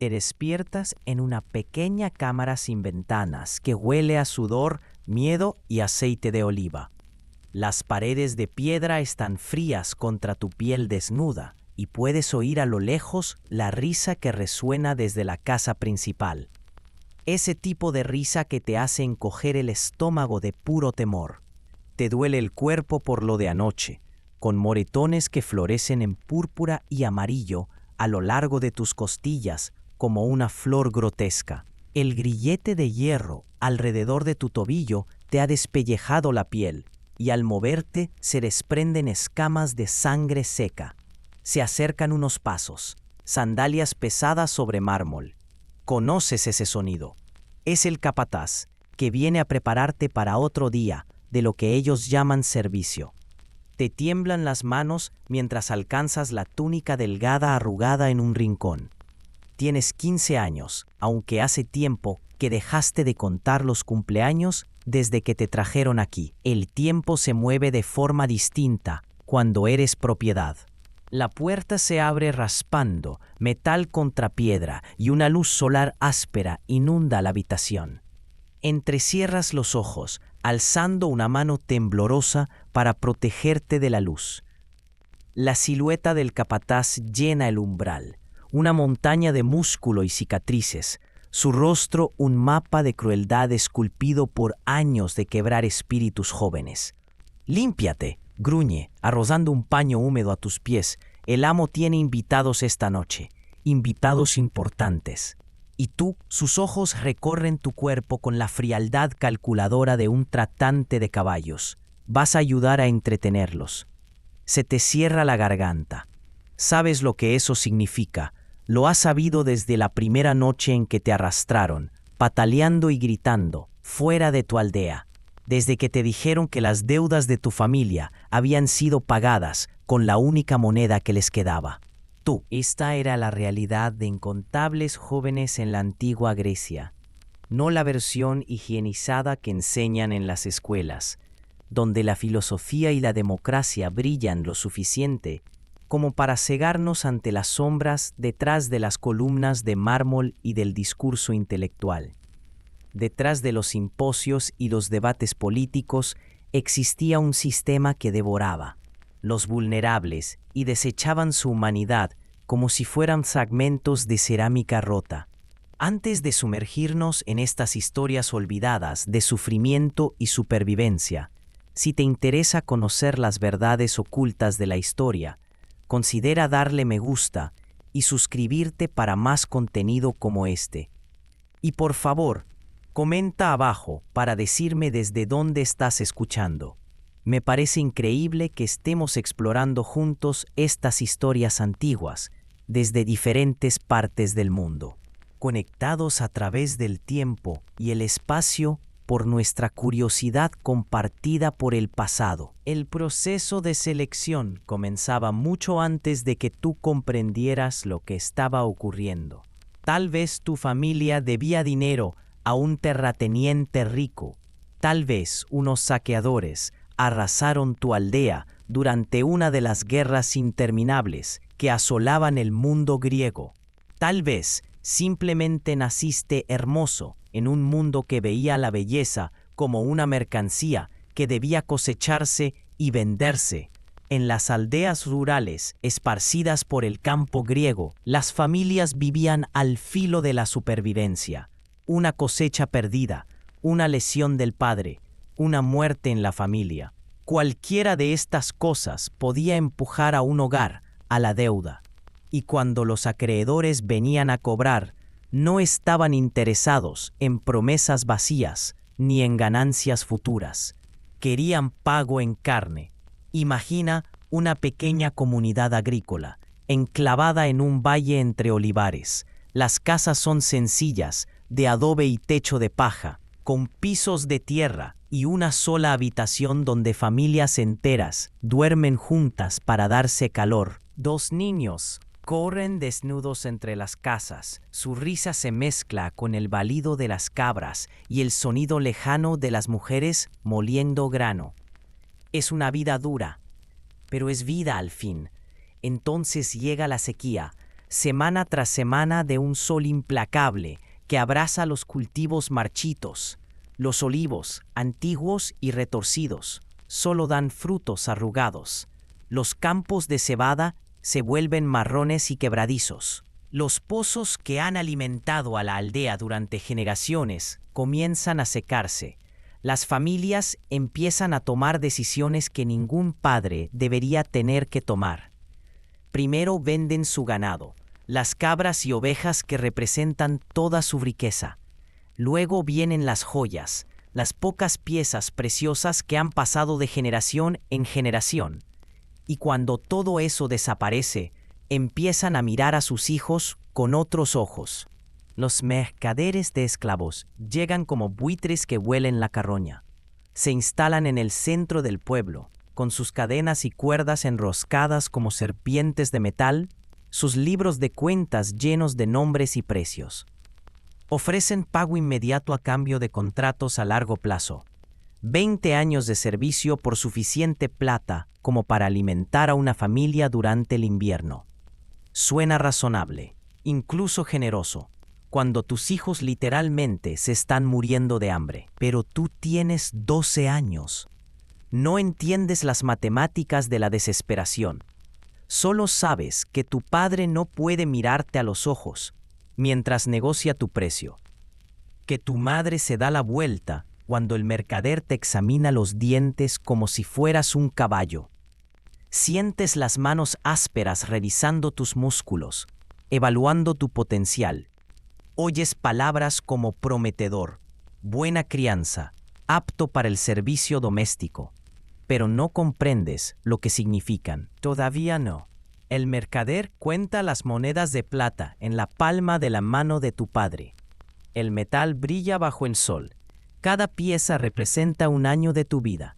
Te despiertas en una pequeña cámara sin ventanas que huele a sudor, miedo y aceite de oliva. Las paredes de piedra están frías contra tu piel desnuda y puedes oír a lo lejos la risa que resuena desde la casa principal. Ese tipo de risa que te hace encoger el estómago de puro temor. Te duele el cuerpo por lo de anoche, con moretones que florecen en púrpura y amarillo a lo largo de tus costillas como una flor grotesca. El grillete de hierro alrededor de tu tobillo te ha despellejado la piel y al moverte se desprenden escamas de sangre seca. Se acercan unos pasos, sandalias pesadas sobre mármol. Conoces ese sonido. Es el capataz que viene a prepararte para otro día de lo que ellos llaman servicio. Te tiemblan las manos mientras alcanzas la túnica delgada arrugada en un rincón. Tienes 15 años, aunque hace tiempo que dejaste de contar los cumpleaños desde que te trajeron aquí. El tiempo se mueve de forma distinta cuando eres propiedad. La puerta se abre raspando, metal contra piedra, y una luz solar áspera inunda la habitación. Entrecierras los ojos, alzando una mano temblorosa para protegerte de la luz. La silueta del capataz llena el umbral, una montaña de músculo y cicatrices, su rostro un mapa de crueldad esculpido por años de quebrar espíritus jóvenes. «Límpiate», gruñe, arrojando un paño húmedo a tus pies. «El amo tiene invitados esta noche, invitados importantes». Y tú, sus ojos recorren tu cuerpo con la frialdad calculadora de un tratante de caballos. Vas a ayudar a entretenerlos. Se te cierra la garganta. Sabes lo que eso significa. Lo has sabido desde la primera noche en que te arrastraron, pataleando y gritando, fuera de tu aldea. Desde que te dijeron que las deudas de tu familia habían sido pagadas con la única moneda que les quedaba. Esta era la realidad de incontables jóvenes en la antigua Grecia, no la versión higienizada que enseñan en las escuelas, donde la filosofía y la democracia brillan lo suficiente como para cegarnos ante las sombras detrás de las columnas de mármol y del discurso intelectual. Detrás de los simposios y los debates políticos existía un sistema que devoraba los vulnerables y desechaban su humanidad como si fueran fragmentos de cerámica rota. Antes de sumergirnos en estas historias olvidadas de sufrimiento y supervivencia, si te interesa conocer las verdades ocultas de la historia, considera darle me gusta y suscribirte para más contenido como este. Y por favor, comenta abajo para decirme desde dónde estás escuchando. Me parece increíble que estemos explorando juntos estas historias antiguas desde diferentes partes del mundo, conectados a través del tiempo y el espacio por nuestra curiosidad compartida por el pasado. El proceso de selección comenzaba mucho antes de que tú comprendieras lo que estaba ocurriendo. Tal vez tu familia debía dinero a un terrateniente rico. Tal vez unos saqueadores arrasaron tu aldea durante una de las guerras interminables que asolaban el mundo griego. Tal vez simplemente naciste hermoso en un mundo que veía la belleza como una mercancía que debía cosecharse y venderse. En las aldeas rurales esparcidas por el campo griego, las familias vivían al filo de la supervivencia. Una cosecha perdida, una lesión del padre, una muerte en la familia. Cualquiera de estas cosas podía empujar a un hogar a la deuda. Y cuando los acreedores venían a cobrar, no estaban interesados en promesas vacías ni en ganancias futuras. Querían pago en carne. Imagina una pequeña comunidad agrícola, enclavada en un valle entre olivares. Las casas son sencillas, de adobe y techo de paja, con pisos de tierra y una sola habitación donde familias enteras duermen juntas para darse calor. 2 niños corren desnudos entre las casas. Su risa se mezcla con el balido de las cabras y el sonido lejano de las mujeres moliendo grano. Es una vida dura, pero es vida al fin. Entonces llega la sequía, semana tras semana de un sol implacable que abraza los cultivos marchitos. Los olivos, antiguos y retorcidos, solo dan frutos arrugados. Los campos de cebada se vuelven marrones y quebradizos. Los pozos que han alimentado a la aldea durante generaciones comienzan a secarse. Las familias empiezan a tomar decisiones que ningún padre debería tener que tomar. Primero venden su ganado, las cabras y ovejas que representan toda su riqueza. Luego vienen las joyas, las pocas piezas preciosas que han pasado de generación en generación. Y cuando todo eso desaparece, empiezan a mirar a sus hijos con otros ojos. Los mercaderes de esclavos llegan como buitres que huelen la carroña. Se instalan en el centro del pueblo, con sus cadenas y cuerdas enroscadas como serpientes de metal, sus libros de cuentas llenos de nombres y precios. Ofrecen pago inmediato a cambio de contratos a largo plazo. 20 años de servicio por suficiente plata como para alimentar a una familia durante el invierno. Suena razonable, incluso generoso, cuando tus hijos literalmente se están muriendo de hambre. Pero tú tienes 12 años. No entiendes las matemáticas de la desesperación. Solo sabes que tu padre no puede mirarte a los ojos mientras negocia tu precio. Que tu madre se da la vuelta cuando el mercader te examina los dientes como si fueras un caballo. Sientes las manos ásperas revisando tus músculos, evaluando tu potencial. Oyes palabras como prometedor, buena crianza, apto para el servicio doméstico, pero no comprendes lo que significan. Todavía no. El mercader cuenta las monedas de plata en la palma de la mano de tu padre. El metal brilla bajo el sol. Cada pieza representa un año de tu vida.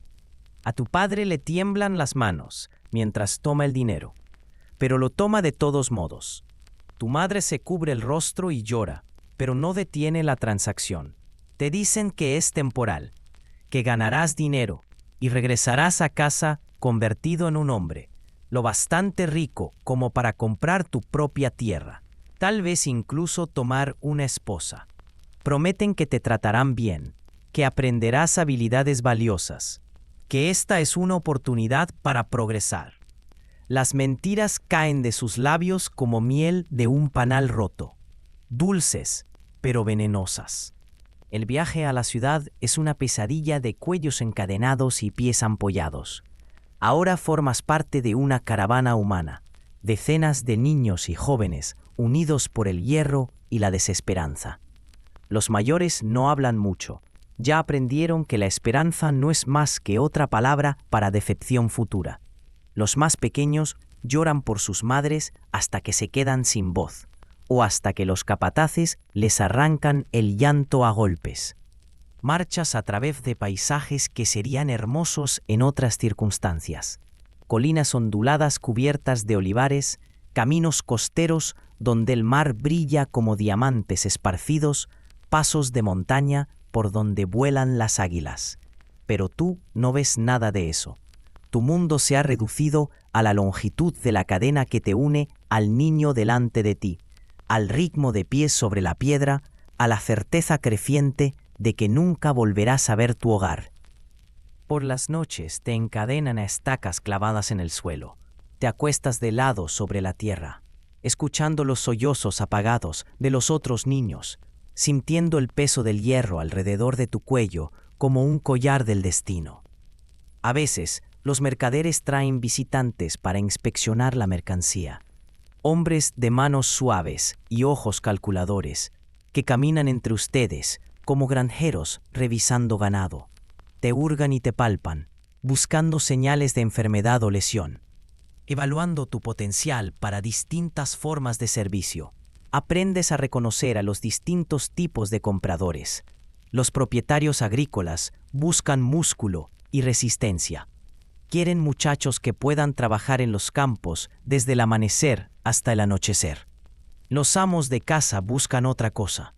A tu padre le tiemblan las manos mientras toma el dinero, pero lo toma de todos modos. Tu madre se cubre el rostro y llora, pero no detiene la transacción. Te dicen que es temporal, que ganarás dinero y regresarás a casa convertido en un hombre, lo bastante rico como para comprar tu propia tierra, tal vez incluso tomar una esposa. Prometen que te tratarán bien, que aprenderás habilidades valiosas, que esta es una oportunidad para progresar. Las mentiras caen de sus labios como miel de un panal roto, dulces, pero venenosas. El viaje a la ciudad es una pesadilla de cuellos encadenados y pies ampollados. Ahora formas parte de una caravana humana, decenas de niños y jóvenes unidos por el hierro y la desesperanza. Los mayores no hablan mucho. Ya aprendieron que la esperanza no es más que otra palabra para decepción futura. Los más pequeños lloran por sus madres hasta que se quedan sin voz, o hasta que los capataces les arrancan el llanto a golpes. Marchas a través de paisajes que serían hermosos en otras circunstancias. Colinas onduladas cubiertas de olivares, caminos costeros donde el mar brilla como diamantes esparcidos, pasos de montaña por donde vuelan las águilas. Pero tú no ves nada de eso. Tu mundo se ha reducido a la longitud de la cadena que te une al niño delante de ti, al ritmo de pies sobre la piedra, a la certeza creciente de que nunca volverás a ver tu hogar. Por las noches te encadenan a estacas clavadas en el suelo. Te acuestas de lado sobre la tierra, escuchando los sollozos apagados de los otros niños, sintiendo el peso del hierro alrededor de tu cuello como un collar del destino. A veces, los mercaderes traen visitantes para inspeccionar la mercancía. Hombres de manos suaves y ojos calculadores, que caminan entre ustedes como granjeros revisando ganado. Te hurgan y te palpan, buscando señales de enfermedad o lesión. Evaluando tu potencial para distintas formas de servicio, aprendes a reconocer a los distintos tipos de compradores. Los propietarios agrícolas buscan músculo y resistencia. Quieren muchachos que puedan trabajar en los campos desde el amanecer hasta el anochecer. Los amos de casa buscan otra cosa: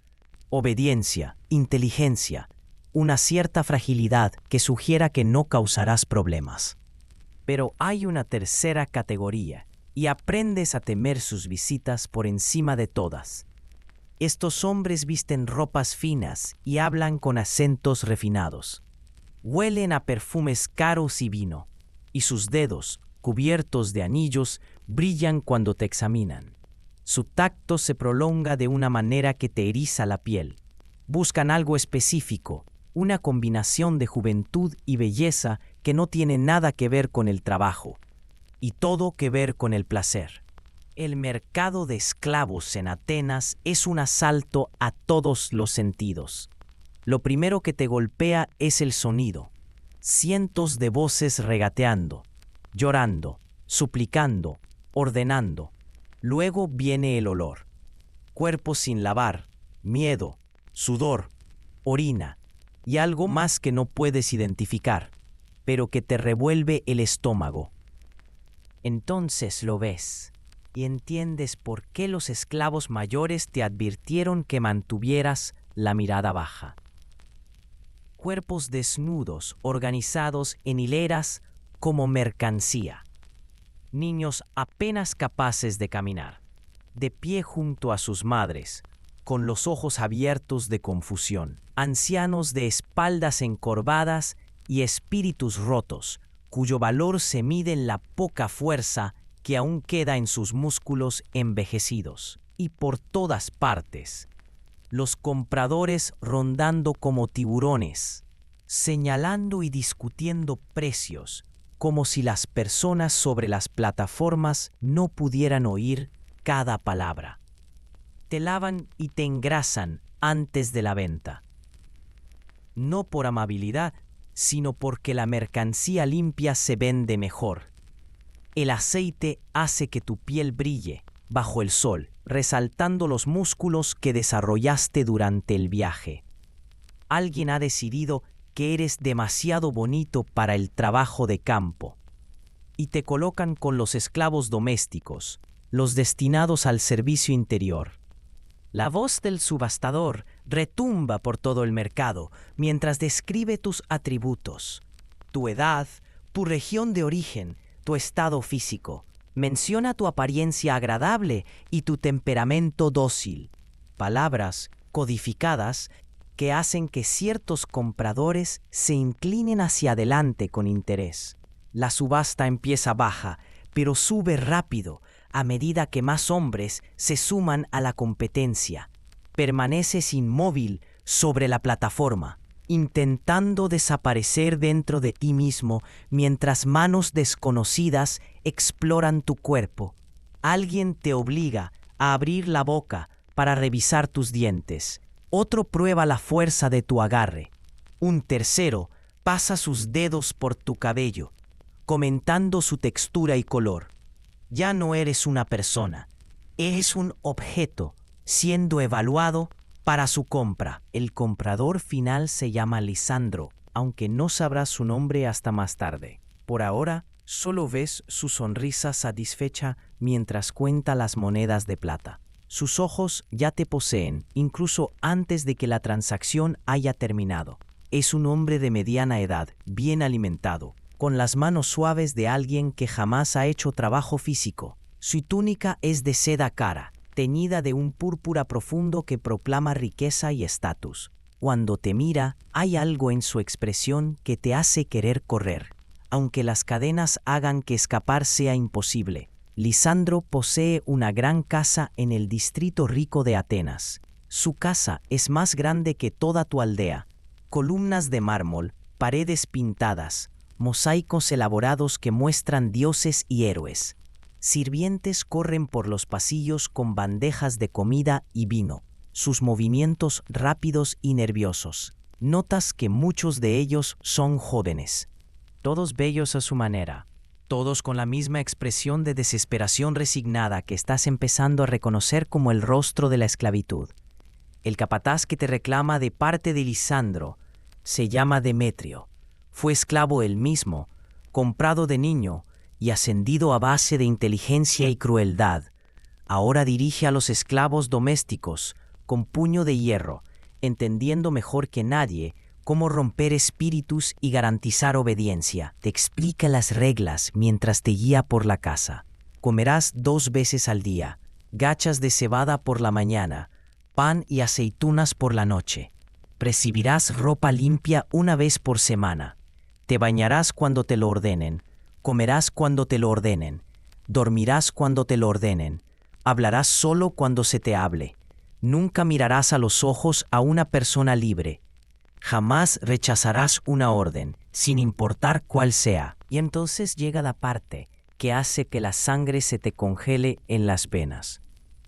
obediencia, inteligencia, una cierta fragilidad que sugiera que no causarás problemas. Pero hay una tercera categoría y aprendes a temer sus visitas por encima de todas. Estos hombres visten ropas finas y hablan con acentos refinados. Huelen a perfumes caros y vino, y sus dedos, cubiertos de anillos, brillan cuando te examinan. Su tacto se prolonga de una manera que te eriza la piel. Buscan algo específico, una combinación de juventud y belleza que no tiene nada que ver con el trabajo, y todo que ver con el placer. El mercado de esclavos en Atenas es un asalto a todos los sentidos. Lo primero que te golpea es el sonido. Cientos de voces regateando, llorando, suplicando, ordenando. Luego viene el olor. Cuerpos sin lavar, miedo, sudor, orina y algo más que no puedes identificar, pero que te revuelve el estómago. Entonces lo ves y entiendes por qué los esclavos mayores te advirtieron que mantuvieras la mirada baja. Cuerpos desnudos, organizados en hileras como mercancía. Niños apenas capaces de caminar, de pie junto a sus madres, con los ojos abiertos de confusión. Ancianos de espaldas encorvadas y espíritus rotos, cuyo valor se mide en la poca fuerza que aún queda en sus músculos envejecidos. Y por todas partes, los compradores rondando como tiburones, señalando y discutiendo precios, como si las personas sobre las plataformas no pudieran oír cada palabra. Te lavan y te engrasan antes de la venta. No por amabilidad, sino porque la mercancía limpia se vende mejor. El aceite hace que tu piel brille bajo el sol, resaltando los músculos que desarrollaste durante el viaje. Alguien ha decidido que eres demasiado bonito para el trabajo de campo, y te colocan con los esclavos domésticos, los destinados al servicio interior. La voz del subastador retumba por todo el mercado mientras describe tus atributos, tu edad, tu región de origen, tu estado físico. Menciona tu apariencia agradable y tu temperamento dócil, palabras codificadas que hacen que ciertos compradores se inclinen hacia adelante con interés. La subasta empieza baja, pero sube rápido a medida que más hombres se suman a la competencia. Permaneces inmóvil sobre la plataforma, intentando desaparecer dentro de ti mismo mientras manos desconocidas exploran tu cuerpo. Alguien te obliga a abrir la boca para revisar tus dientes. Otro prueba la fuerza de tu agarre. Un tercero pasa sus dedos por tu cabello, comentando su textura y color. Ya no eres una persona, eres un objeto siendo evaluado para su compra. El comprador final se llama Lisandro, aunque no sabrás su nombre hasta más tarde. Por ahora, solo ves su sonrisa satisfecha mientras cuenta las monedas de plata. Sus ojos ya te poseen, incluso antes de que la transacción haya terminado. Es un hombre de mediana edad, bien alimentado, con las manos suaves de alguien que jamás ha hecho trabajo físico. Su túnica es de seda cara, teñida de un púrpura profundo que proclama riqueza y estatus. Cuando te mira, hay algo en su expresión que te hace querer correr, aunque las cadenas hagan que escapar sea imposible. Lisandro posee una gran casa en el distrito rico de Atenas. Su casa es más grande que toda tu aldea. Columnas de mármol, paredes pintadas, mosaicos elaborados que muestran dioses y héroes. Sirvientes corren por los pasillos con bandejas de comida y vino, sus movimientos rápidos y nerviosos. Notas que muchos de ellos son jóvenes, todos bellos a su manera, todos con la misma expresión de desesperación resignada que estás empezando a reconocer como el rostro de la esclavitud. El capataz que te reclama de parte de Lisandro se llama Demetrio. Fue esclavo él mismo, comprado de niño y ascendido a base de inteligencia y crueldad. Ahora dirige a los esclavos domésticos con puño de hierro, entendiendo mejor que nadie cómo romper espíritus y garantizar obediencia. Te explica las reglas mientras te guía por la casa. comerás 2 veces al día, gachas de cebada por la mañana, pan y aceitunas por la noche. Recibirás ropa limpia 1 vez por semana. Te bañarás cuando te lo ordenen, comerás cuando te lo ordenen, dormirás cuando te lo ordenen, hablarás solo cuando se te hable. Nunca mirarás a los ojos a una persona libre. Jamás rechazarás una orden, sin importar cuál sea. Y entonces llega la parte que hace que la sangre se te congele en las venas.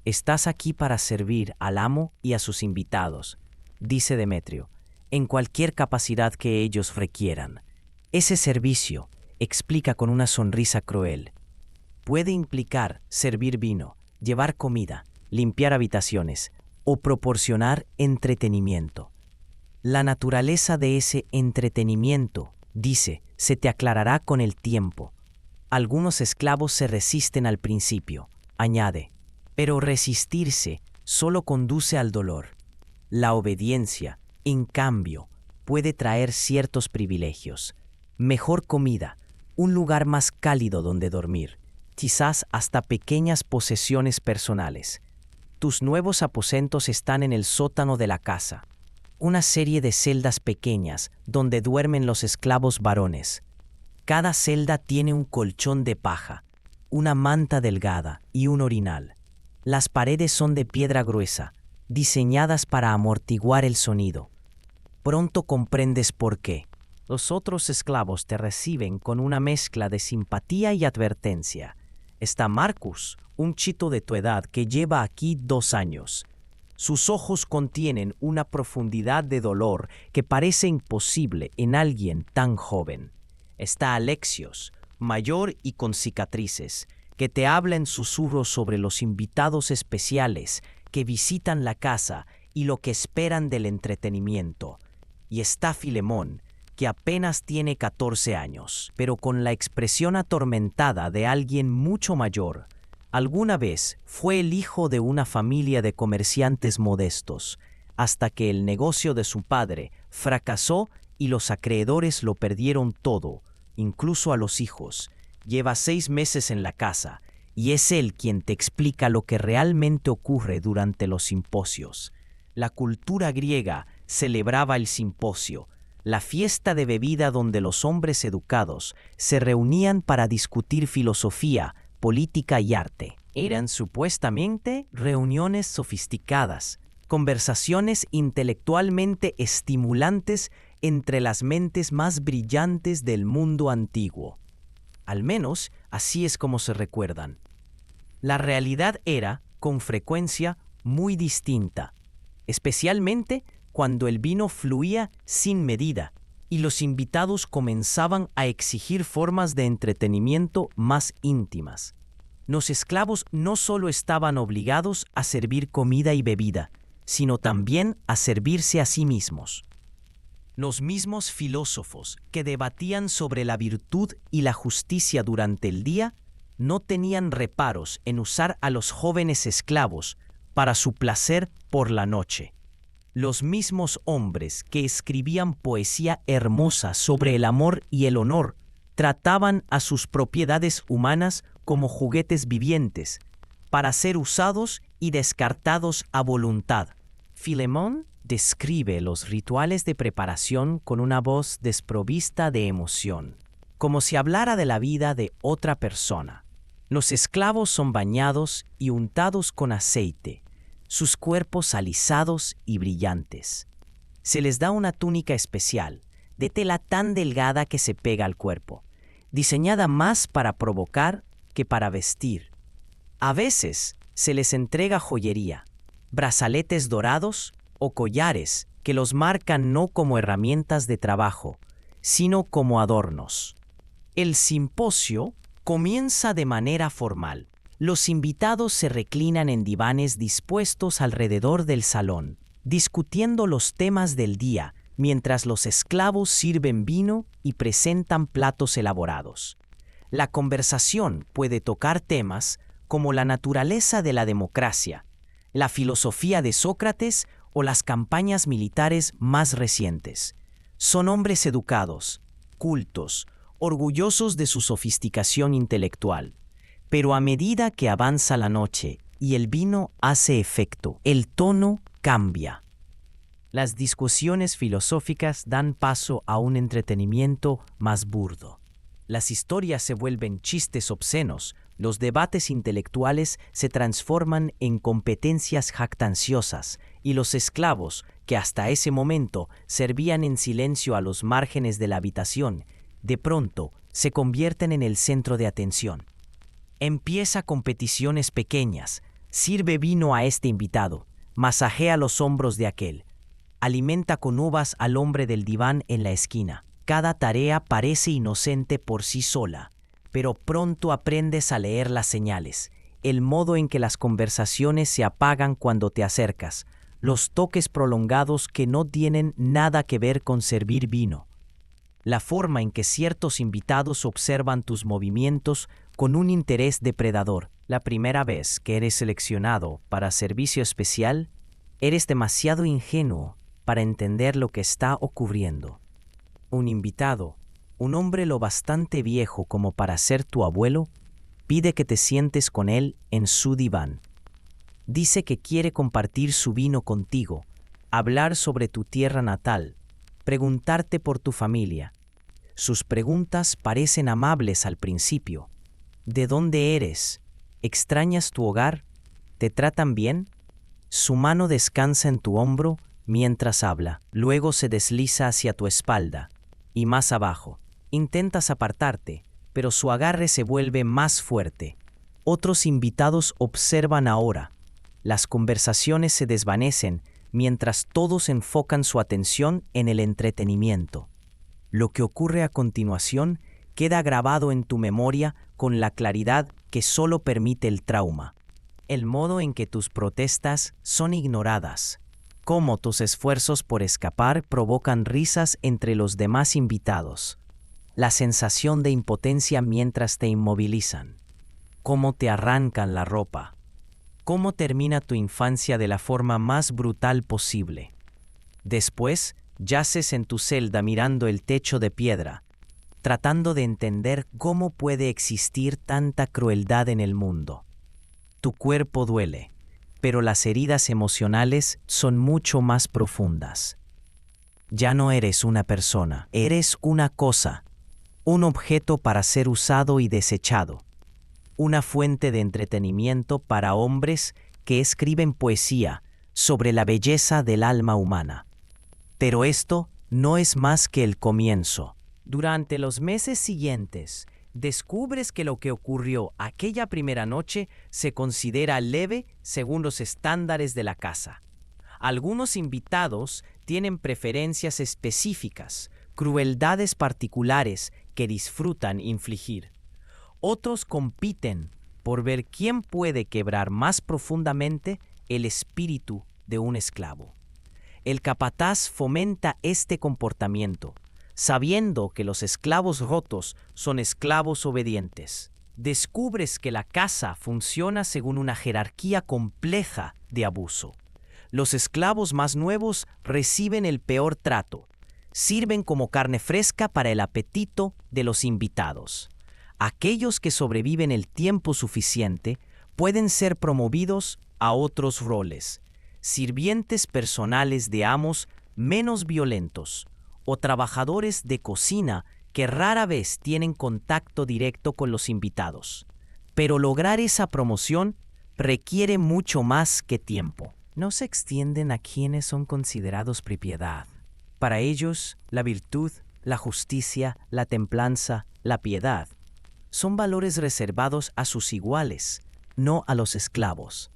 Estás aquí para servir al amo y a sus invitados, dice Demetrio, en cualquier capacidad que ellos requieran. Ese servicio, explica con una sonrisa cruel, puede implicar servir vino, llevar comida, limpiar habitaciones o proporcionar entretenimiento. La naturaleza de ese entretenimiento, dice, se te aclarará con el tiempo. Algunos esclavos se resisten al principio, añade, pero resistirse solo conduce al dolor. La obediencia, en cambio, puede traer ciertos privilegios. Mejor comida, un lugar más cálido donde dormir, quizás hasta pequeñas posesiones personales. Tus nuevos aposentos están en el sótano de la casa. Una serie de celdas pequeñas donde duermen los esclavos varones. Cada celda tiene un colchón de paja, una manta delgada y un orinal. Las paredes son de piedra gruesa, diseñadas para amortiguar el sonido. Pronto comprendes por qué. Los otros esclavos te reciben con una mezcla de simpatía y advertencia. Está Marcus, un chito de tu edad que lleva aquí 2 años. Sus ojos contienen una profundidad de dolor que parece imposible en alguien tan joven. Está Alexios, mayor y con cicatrices, que te habla en susurros sobre los invitados especiales que visitan la casa y lo que esperan del entretenimiento. Y está Filemón, que apenas tiene 14 años, pero con la expresión atormentada de alguien mucho mayor. Alguna vez fue el hijo de una familia de comerciantes modestos, hasta que el negocio de su padre fracasó y los acreedores lo perdieron todo, incluso a los hijos. Lleva 6 meses en la casa, y es él quien te explica lo que realmente ocurre durante los simposios. La cultura griega celebraba el simposio, la fiesta de bebida donde los hombres educados se reunían para discutir filosofía, política y arte. Eran supuestamente reuniones sofisticadas, conversaciones intelectualmente estimulantes entre las mentes más brillantes del mundo antiguo. Al menos así es como se recuerdan. La realidad era, con frecuencia, muy distinta, especialmente cuando el vino fluía sin medida y los invitados comenzaban a exigir formas de entretenimiento más íntimas. Los esclavos no solo estaban obligados a servir comida y bebida, sino también a servirse a sí mismos. Los mismos filósofos que debatían sobre la virtud y la justicia durante el día no tenían reparos en usar a los jóvenes esclavos para su placer por la noche. Los mismos hombres que escribían poesía hermosa sobre el amor y el honor trataban a sus propiedades humanas como juguetes vivientes, para ser usados y descartados a voluntad. Filemón describe los rituales de preparación con una voz desprovista de emoción, como si hablara de la vida de otra persona. Los esclavos son bañados y untados con aceite, sus cuerpos alisados y brillantes. Se les da una túnica especial, de tela tan delgada que se pega al cuerpo, diseñada más para provocar que para vestir. A veces se les entrega joyería, brazaletes dorados o collares que los marcan no como herramientas de trabajo, sino como adornos. El simposio comienza de manera formal. Los invitados se reclinan en divanes dispuestos alrededor del salón, discutiendo los temas del día, mientras los esclavos sirven vino y presentan platos elaborados. La conversación puede tocar temas como la naturaleza de la democracia, la filosofía de Sócrates o las campañas militares más recientes. Son hombres educados, cultos, orgullosos de su sofisticación intelectual. Pero a medida que avanza la noche y el vino hace efecto, el tono cambia. Las discusiones filosóficas dan paso a un entretenimiento más burdo. Las historias se vuelven chistes obscenos, los debates intelectuales se transforman en competencias jactanciosas y los esclavos, que hasta ese momento servían en silencio a los márgenes de la habitación, de pronto se convierten en el centro de atención. Empieza competiciones pequeñas, sirve vino a este invitado, masajea los hombros de aquel, alimenta con uvas al hombre del diván en la esquina. Cada tarea parece inocente por sí sola, pero pronto aprendes a leer las señales, el modo en que las conversaciones se apagan cuando te acercas, los toques prolongados que no tienen nada que ver con servir vino, la forma en que ciertos invitados observan tus movimientos con un interés depredador. La primera vez que eres seleccionado para servicio especial, eres demasiado ingenuo para entender lo que está ocurriendo. Un invitado, un hombre lo bastante viejo como para ser tu abuelo, pide que te sientes con él en su diván. Dice que quiere compartir su vino contigo, hablar sobre tu tierra natal, preguntarte por tu familia. Sus preguntas parecen amables al principio. ¿De dónde eres? ¿Extrañas tu hogar? ¿Te tratan bien? Su mano descansa en tu hombro mientras habla. Luego se desliza hacia tu espalda y más abajo. Intentas apartarte, pero su agarre se vuelve más fuerte. Otros invitados observan ahora. Las conversaciones se desvanecen mientras todos enfocan su atención en el entretenimiento. Lo que ocurre a continuación queda grabado en tu memoria con la claridad que solo permite el trauma. El modo en que tus protestas son ignoradas, cómo tus esfuerzos por escapar provocan risas entre los demás invitados, la sensación de impotencia mientras te inmovilizan, cómo te arrancan la ropa, cómo termina tu infancia de la forma más brutal posible. Después, yaces en tu celda mirando el techo de piedra, tratando de entender cómo puede existir tanta crueldad en el mundo. Tu cuerpo duele, pero las heridas emocionales son mucho más profundas. Ya no eres una persona, eres una cosa, un objeto para ser usado y desechado, una fuente de entretenimiento para hombres que escriben poesía sobre la belleza del alma humana. Pero esto no es más que el comienzo. Durante los meses siguientes, descubres que lo que ocurrió aquella primera noche se considera leve según los estándares de la casa. Algunos invitados tienen preferencias específicas, crueldades particulares que disfrutan infligir. Otros compiten por ver quién puede quebrar más profundamente el espíritu de un esclavo. El capataz fomenta este comportamiento, sabiendo que los esclavos rotos son esclavos obedientes. Descubres que la casa funciona según una jerarquía compleja de abuso. Los esclavos más nuevos reciben el peor trato. Sirven como carne fresca para el apetito de los invitados. Aquellos que sobreviven el tiempo suficiente pueden ser promovidos a otros roles, sirvientes personales de amos menos violentos, o trabajadores de cocina que rara vez tienen contacto directo con los invitados. Pero lograr esa promoción requiere mucho más que tiempo. No se extienden a quienes son considerados propiedad. Para ellos, la virtud, la justicia, la templanza, la piedad, son valores reservados a sus iguales, no a los esclavos.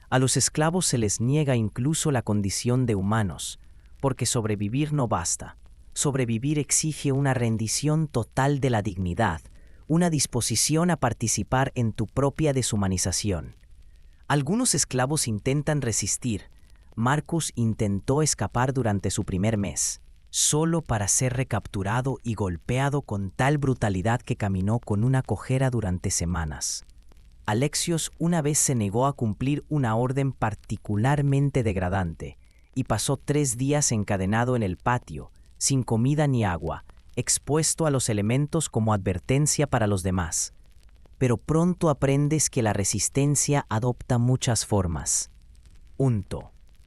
A los esclavos se les niega incluso la condición de humanos, porque sobrevivir no basta. Sobrevivir exige una rendición total de la dignidad, una disposición a participar en tu propia deshumanización. Algunos esclavos intentan resistir. Marcus intentó escapar durante su primer mes, solo para ser recapturado y golpeado con tal brutalidad que caminó con una cojera durante semanas. Alexios una vez se negó a cumplir una orden particularmente degradante y pasó 3 días encadenado en el patio, sin comida ni agua, expuesto a los elementos como advertencia para los demás. pero pronto aprendes que la resistencia adopta muchas formas.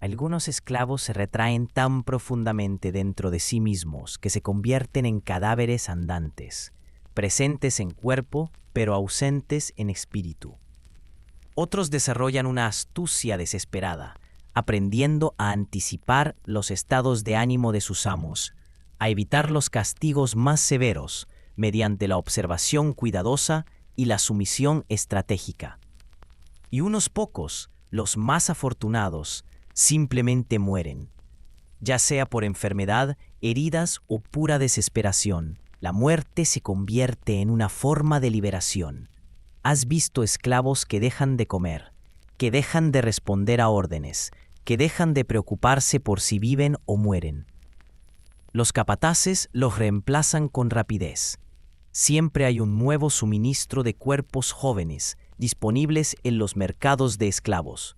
Algunos esclavos se retraen tan profundamente dentro de sí mismos que se convierten en cadáveres andantes, presentes en cuerpo, pero ausentes en espíritu. Otros desarrollan una astucia desesperada, aprendiendo a anticipar los estados de ánimo de sus amos, a evitar los castigos más severos mediante la observación cuidadosa y la sumisión estratégica. Y unos pocos, los más afortunados, simplemente mueren, ya sea por enfermedad, heridas o pura desesperación. La muerte se convierte en una forma de liberación. ¿Has visto esclavos que dejan de comer, que dejan de responder a órdenes, que dejan de preocuparse por si viven o mueren? Los capataces los reemplazan con rapidez. Siempre hay un nuevo suministro de cuerpos jóvenes disponibles en los mercados de esclavos.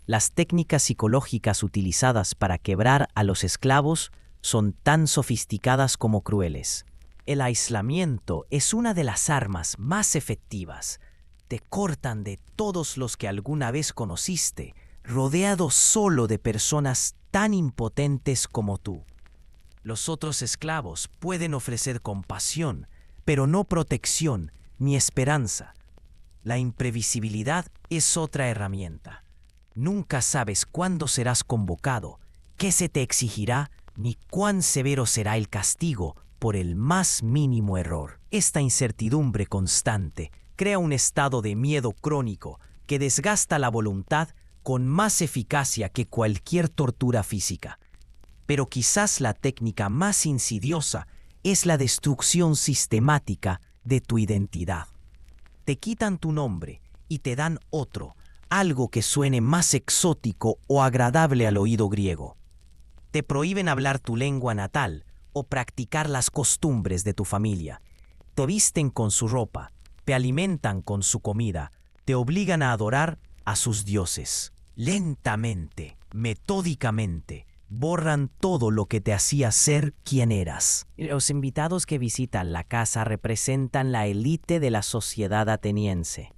Las técnicas psicológicas utilizadas para quebrar a los esclavos son tan sofisticadas como crueles. El aislamiento es una de las armas más efectivas. Te cortan de todos los que alguna vez conociste, rodeado solo de personas tan impotentes como tú. Los otros esclavos pueden ofrecer compasión, pero no protección ni esperanza. La imprevisibilidad es otra herramienta. Nunca sabes cuándo serás convocado, qué se te exigirá, ni cuán severo será el castigo por el más mínimo error. Esta incertidumbre constante crea un estado de miedo crónico que desgasta la voluntad con más eficacia que cualquier tortura física. Pero quizás la técnica más insidiosa es la destrucción sistemática de tu identidad. Te quitan tu nombre y te dan otro, algo que suene más exótico o agradable al oído griego. Te prohíben hablar tu lengua natal o practicar las costumbres de tu familia. Te visten con su ropa, te alimentan con su comida, te obligan a adorar a sus dioses. Lentamente, metódicamente, borran todo lo que te hacía ser quien eras. Los invitados que visitan la casa representan la élite de la sociedad ateniense.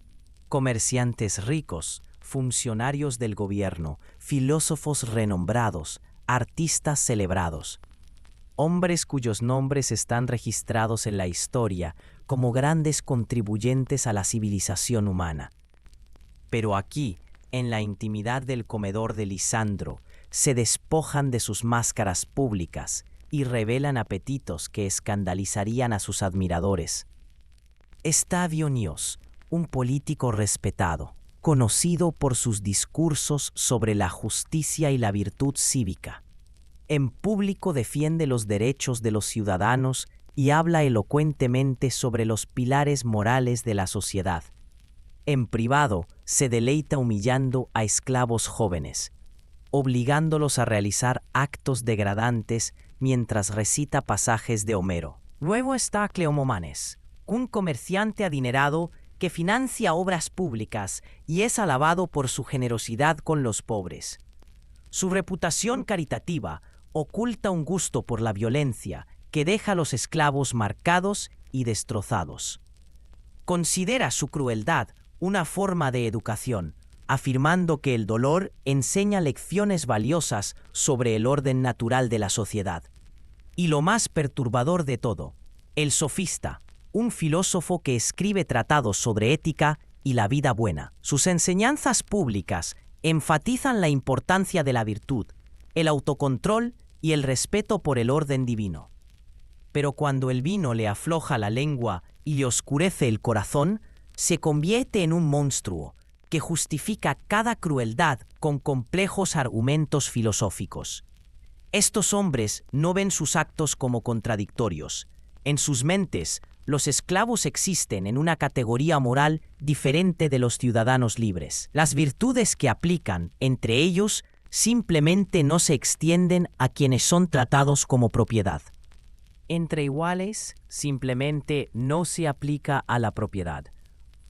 Comerciantes ricos, funcionarios del gobierno, filósofos renombrados, artistas celebrados. Hombres cuyos nombres están registrados en la historia como grandes contribuyentes a la civilización humana. Pero aquí, en la intimidad del comedor de Lisandro, se despojan de sus máscaras públicas y revelan apetitos que escandalizarían a sus admiradores. Está Dionios, un político respetado, conocido por sus discursos sobre la justicia y la virtud cívica. En público defiende los derechos de los ciudadanos y habla elocuentemente sobre los pilares morales de la sociedad. En privado se deleita humillando a esclavos jóvenes, obligándolos a realizar actos degradantes mientras recita pasajes de Homero. Luego está Cleomomanes, un comerciante adinerado que financia obras públicas y es alabado por su generosidad con los pobres. Su reputación caritativa oculta un gusto por la violencia que deja a los esclavos marcados y destrozados. Considera su crueldad una forma de educación, afirmando que el dolor enseña lecciones valiosas sobre el orden natural de la sociedad. Y lo más perturbador de todo, el sofista, un filósofo que escribe tratados sobre ética y la vida buena. Sus enseñanzas públicas enfatizan la importancia de la virtud, el autocontrol y el respeto por el orden divino. Pero cuando el vino le afloja la lengua y le oscurece el corazón, se convierte en un monstruo que justifica cada crueldad con complejos argumentos filosóficos. Estos hombres no ven sus actos como contradictorios. En sus mentes, los esclavos existen en una categoría moral diferente de los ciudadanos libres. Las virtudes que aplican entre ellos simplemente no se extienden a quienes son tratados como propiedad. Entre iguales, simplemente no se aplica a la propiedad.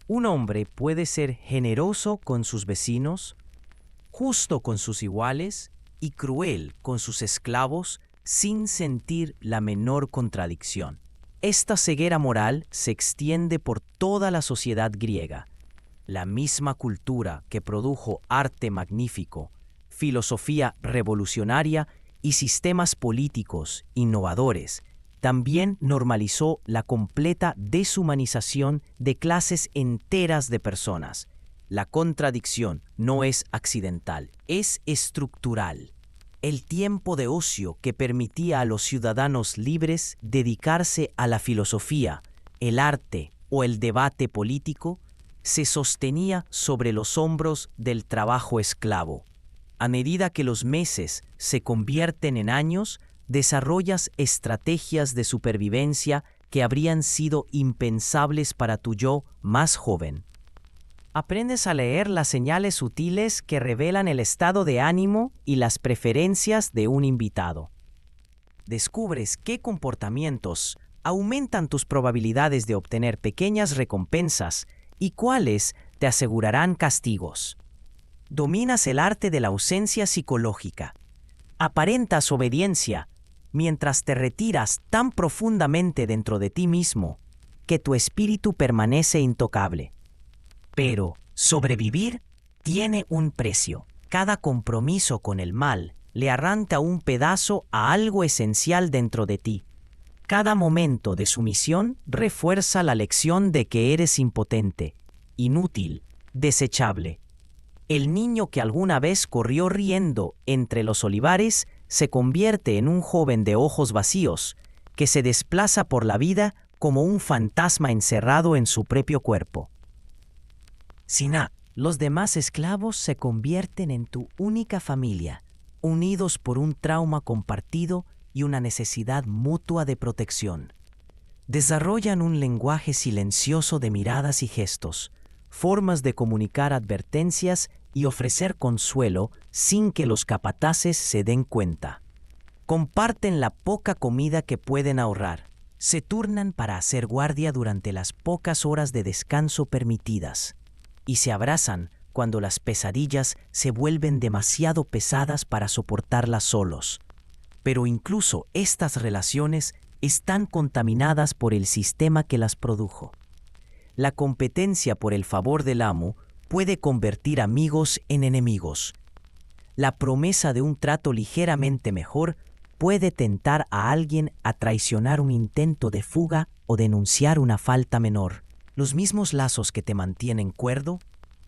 Un hombre puede ser generoso con sus vecinos, justo con sus iguales y cruel con sus esclavos sin sentir la menor contradicción. Esta ceguera moral se extiende por toda la sociedad griega. La misma cultura que produjo arte magnífico, filosofía revolucionaria y sistemas políticos innovadores, también normalizó la completa deshumanización de clases enteras de personas. La contradicción no es accidental, es estructural. El tiempo de ocio que permitía a los ciudadanos libres dedicarse a la filosofía, el arte o el debate político se sostenía sobre los hombros del trabajo esclavo. A medida que los meses se convierten en años, desarrollas estrategias de supervivencia que habrían sido impensables para tu yo más joven. Aprendes a leer las señales sutiles que revelan el estado de ánimo y las preferencias de un invitado. Descubres qué comportamientos aumentan tus probabilidades de obtener pequeñas recompensas y cuáles te asegurarán castigos. Dominas el arte de la ausencia psicológica. Aparentas obediencia mientras te retiras tan profundamente dentro de ti mismo que tu espíritu permanece intocable. Pero sobrevivir tiene un precio. Cada compromiso con el mal le arranca un pedazo a algo esencial dentro de ti. Cada momento de sumisión refuerza la lección de que eres impotente, inútil, desechable. El niño que alguna vez corrió riendo entre los olivares se convierte en un joven de ojos vacíos que se desplaza por la vida como un fantasma encerrado en su propio cuerpo. Sina, los demás esclavos se convierten en tu única familia, unidos por un trauma compartido y una necesidad mutua de protección. Desarrollan un lenguaje silencioso de miradas y gestos, formas de comunicar advertencias y ofrecer consuelo sin que los capataces se den cuenta. Comparten la poca comida que pueden ahorrar. Se turnan para hacer guardia durante las pocas horas de descanso permitidas. Y se abrazan cuando las pesadillas se vuelven demasiado pesadas para soportarlas solos. Pero incluso estas relaciones están contaminadas por el sistema que las produjo. La competencia por el favor del amo puede convertir amigos en enemigos. La promesa de un trato ligeramente mejor puede tentar a alguien a traicionar un intento de fuga o denunciar una falta menor. Los mismos lazos que te mantienen cuerdo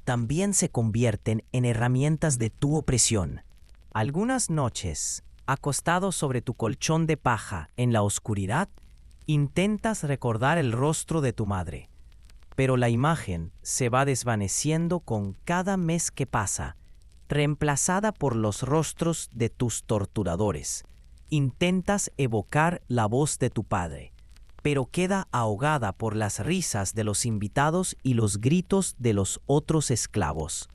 también se convierten en herramientas de tu opresión. Algunas noches, acostado sobre tu colchón de paja en la oscuridad, intentas recordar el rostro de tu madre, pero la imagen se va desvaneciendo con cada mes que pasa, reemplazada por los rostros de tus torturadores. Intentas evocar la voz de tu padre, pero queda ahogada por las risas de los invitados y los gritos de los otros esclavos.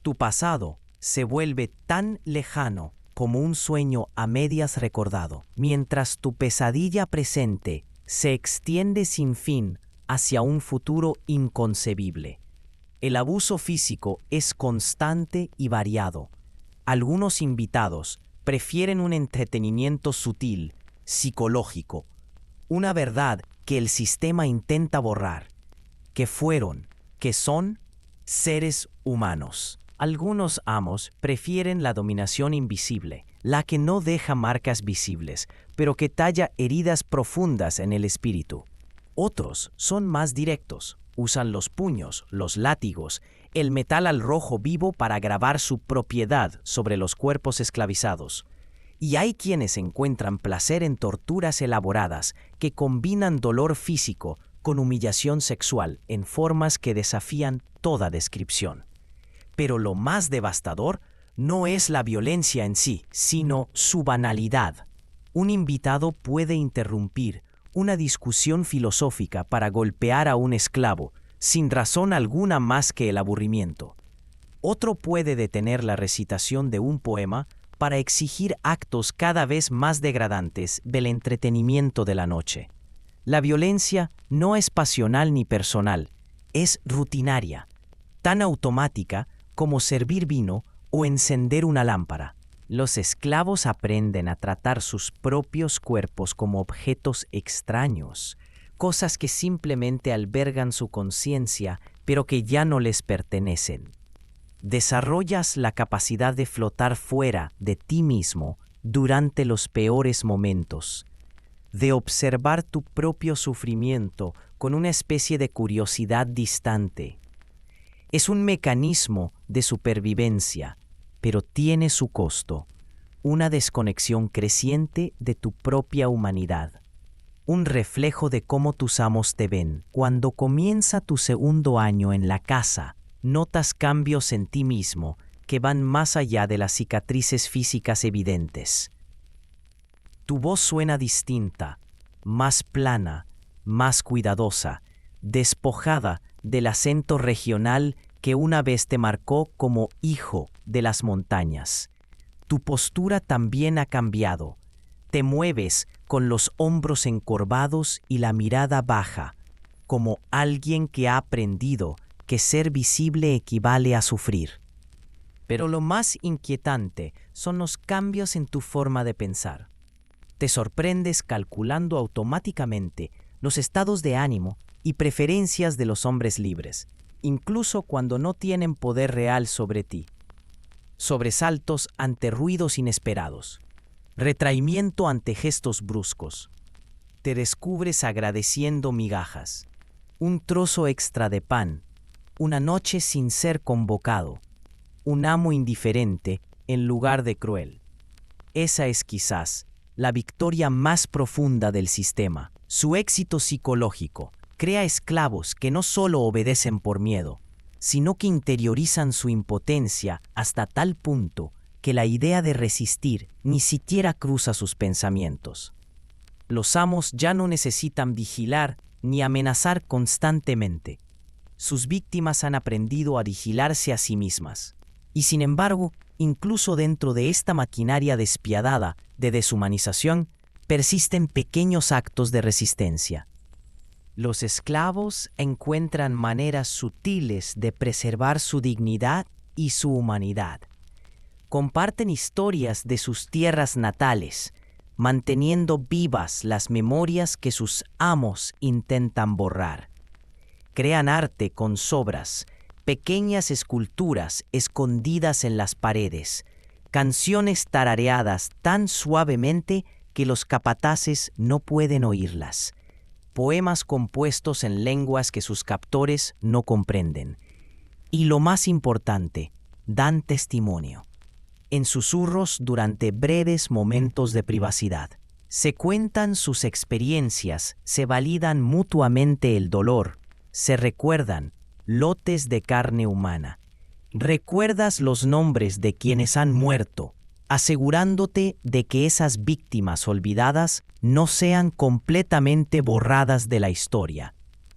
Tu pasado se vuelve tan lejano como un sueño a medias recordado, mientras tu pesadilla presente se extiende sin fin hacia un futuro inconcebible. El abuso físico es constante y variado. Algunos invitados prefieren un entretenimiento sutil, psicológico, una verdad que el sistema intenta borrar, que fueron, que son seres humanos. Algunos amos prefieren la dominación invisible, la que no deja marcas visibles, pero que talla heridas profundas en el espíritu. Otros son más directos, usan los puños, los látigos, el metal al rojo vivo para grabar su propiedad sobre los cuerpos esclavizados. Y hay quienes encuentran placer en torturas elaboradas que combinan dolor físico con humillación sexual en formas que desafían toda descripción. Pero lo más devastador no es la violencia en sí, sino su banalidad. Un invitado puede interrumpir una discusión filosófica para golpear a un esclavo, sin razón alguna más que el aburrimiento. Otro puede detener la recitación de un poema para exigir actos cada vez más degradantes del entretenimiento de la noche. La violencia no es pasional ni personal, es rutinaria, tan automática como servir vino o encender una lámpara. Los esclavos aprenden a tratar sus propios cuerpos como objetos extraños, cosas que simplemente albergan su conciencia, pero que ya no les pertenecen. Desarrollas la capacidad de flotar fuera de ti mismo durante los peores momentos, de observar tu propio sufrimiento con una especie de curiosidad distante. Es un mecanismo de supervivencia, pero tiene su costo, una desconexión creciente de tu propia humanidad, un reflejo de cómo tus amos te ven. Cuando comienza tu segundo año en la casa, notas cambios en ti mismo que van más allá de las cicatrices físicas evidentes. Tu voz suena distinta, más plana, más cuidadosa, despojada del acento regional que una vez te marcó como hijo de las montañas. Tu postura también ha cambiado. Te mueves con los hombros encorvados y la mirada baja, como alguien que ha aprendido que ser visible equivale a sufrir. Pero lo más inquietante son los cambios en tu forma de pensar. Te sorprendes calculando automáticamente los estados de ánimo y preferencias de los hombres libres, incluso cuando no tienen poder real sobre ti. Sobresaltos ante ruidos inesperados. Retraimiento ante gestos bruscos. Te descubres agradeciendo migajas. Un trozo extra de pan. Una noche sin ser convocado. Un amo indiferente en lugar de cruel. Esa es quizás la victoria más profunda del sistema. Su éxito psicológico crea esclavos que no solo obedecen por miedo, sino que interiorizan su impotencia hasta tal punto que la idea de resistir ni siquiera cruza sus pensamientos. Los amos ya no necesitan vigilar ni amenazar constantemente. Sus víctimas han aprendido a vigilarse a sí mismas. Y sin embargo, incluso dentro de esta maquinaria despiadada de deshumanización, persisten pequeños actos de resistencia. Los esclavos encuentran maneras sutiles de preservar su dignidad y su humanidad. Comparten historias de sus tierras natales, manteniendo vivas las memorias que sus amos intentan borrar. Crean arte con sobras, pequeñas esculturas escondidas en las paredes, canciones tarareadas tan suavemente que los capataces no pueden oírlas, poemas compuestos en lenguas que sus captores no comprenden. Y lo más importante, dan testimonio. En susurros durante breves momentos de privacidad. Se cuentan sus experiencias, se validan mutuamente el dolor, se recuerdan lotes de carne humana. Recuerdas los nombres de quienes han muerto, asegurándote de que esas víctimas olvidadas no sean completamente borradas de la historia.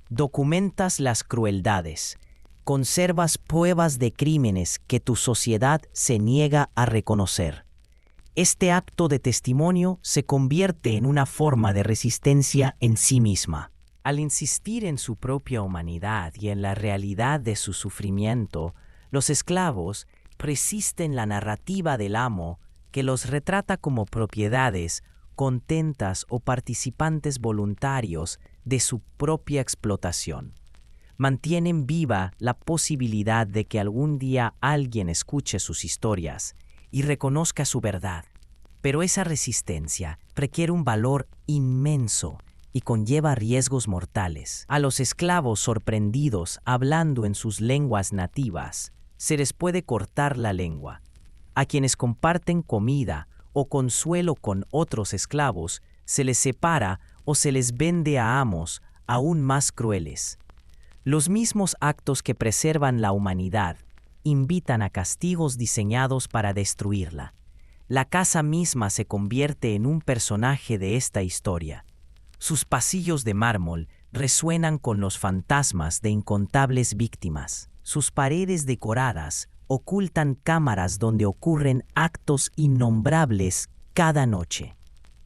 Documentas las crueldades. Conservas pruebas de crímenes que tu sociedad se niega a reconocer. Este acto de testimonio se convierte en una forma de resistencia en sí misma. Al insistir en su propia humanidad y en la realidad de su sufrimiento, los esclavos persisten la narrativa del amo que los retrata como propiedades contentas o participantes voluntarios de su propia explotación. Mantienen viva la posibilidad de que algún día alguien escuche sus historias y reconozca su verdad. Pero esa resistencia requiere un valor inmenso y conlleva riesgos mortales. A los esclavos sorprendidos hablando en sus lenguas nativas, se les puede cortar la lengua. A quienes comparten comida o consuelo con otros esclavos, se les separa o se les vende a amos aún más crueles. Los mismos actos que preservan la humanidad invitan a castigos diseñados para destruirla. La casa misma se convierte en un personaje de esta historia. Sus pasillos de mármol resuenan con los fantasmas de incontables víctimas. Sus paredes decoradas ocultan cámaras donde ocurren actos innombrables cada noche.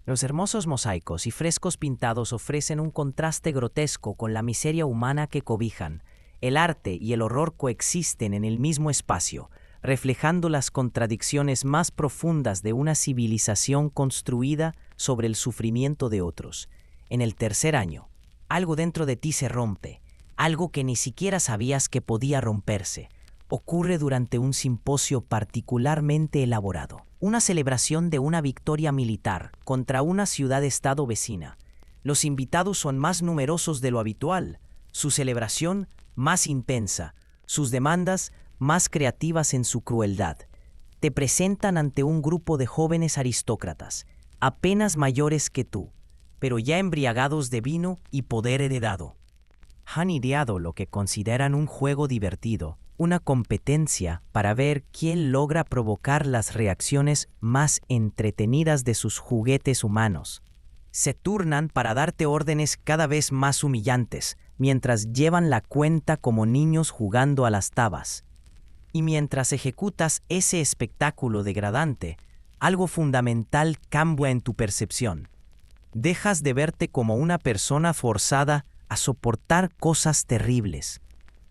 Los hermosos mosaicos y frescos pintados ofrecen un contraste grotesco con la miseria humana que cobijan. El arte y el horror coexisten en el mismo espacio, reflejando las contradicciones más profundas de una civilización construida sobre el sufrimiento de otros. En el tercer año, Algo dentro de ti se rompe, algo que ni siquiera sabías que podía romperse. Ocurre durante un simposio particularmente elaborado, una celebración de una victoria militar contra una ciudad-estado vecina. Los invitados son más numerosos de lo habitual, su celebración más intensa, sus demandas más creativas en su crueldad. Te presentan ante un grupo de jóvenes aristócratas, apenas mayores que tú, pero ya embriagados de vino y poder heredado. Han ideado lo que consideran un juego divertido, una competencia para ver quién logra provocar las reacciones más entretenidas de sus juguetes humanos. Se turnan para darte órdenes cada vez más humillantes, mientras llevan la cuenta como niños jugando a las tabas. Y mientras ejecutas ese espectáculo degradante, algo fundamental cambia en tu percepción. Dejas de verte como una persona forzada a soportar cosas terribles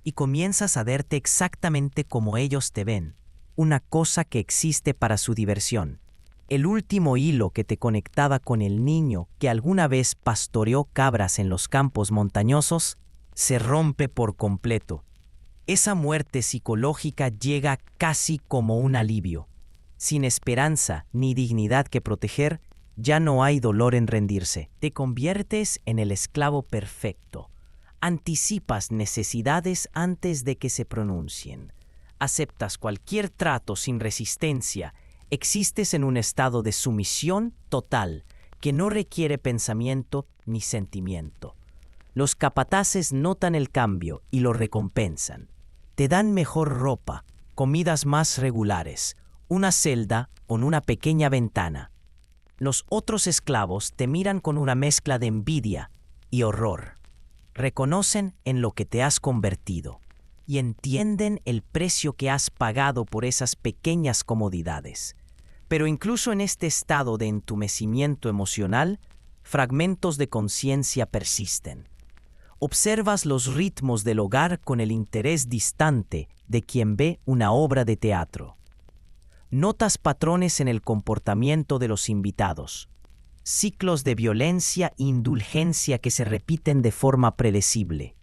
y comienzas a verte exactamente como ellos te ven, una cosa que existe para su diversión. El último hilo que te conectaba con el niño que alguna vez pastoreó cabras en los campos montañosos se rompe por completo. Esa muerte psicológica llega casi como un alivio. Sin esperanza ni dignidad que proteger, ya no hay dolor en rendirse. Te conviertes en el esclavo perfecto. Anticipas necesidades antes de que se pronuncien. Aceptas cualquier trato sin resistencia. Existes en un estado de sumisión total que no requiere pensamiento ni sentimiento. Los capataces notan el cambio y lo recompensan. Te dan mejor ropa, comidas más regulares, una celda con una pequeña ventana. Los otros esclavos te miran con una mezcla de envidia y horror. Reconocen en lo que te has convertido y entienden el precio que has pagado por esas pequeñas comodidades. Pero incluso en este estado de entumecimiento emocional, fragmentos de conciencia persisten. Observas los ritmos del hogar con el interés distante de quien ve una obra de teatro. Notas patrones en el comportamiento de los invitados, ciclos de violencia e indulgencia que se repiten de forma predecible.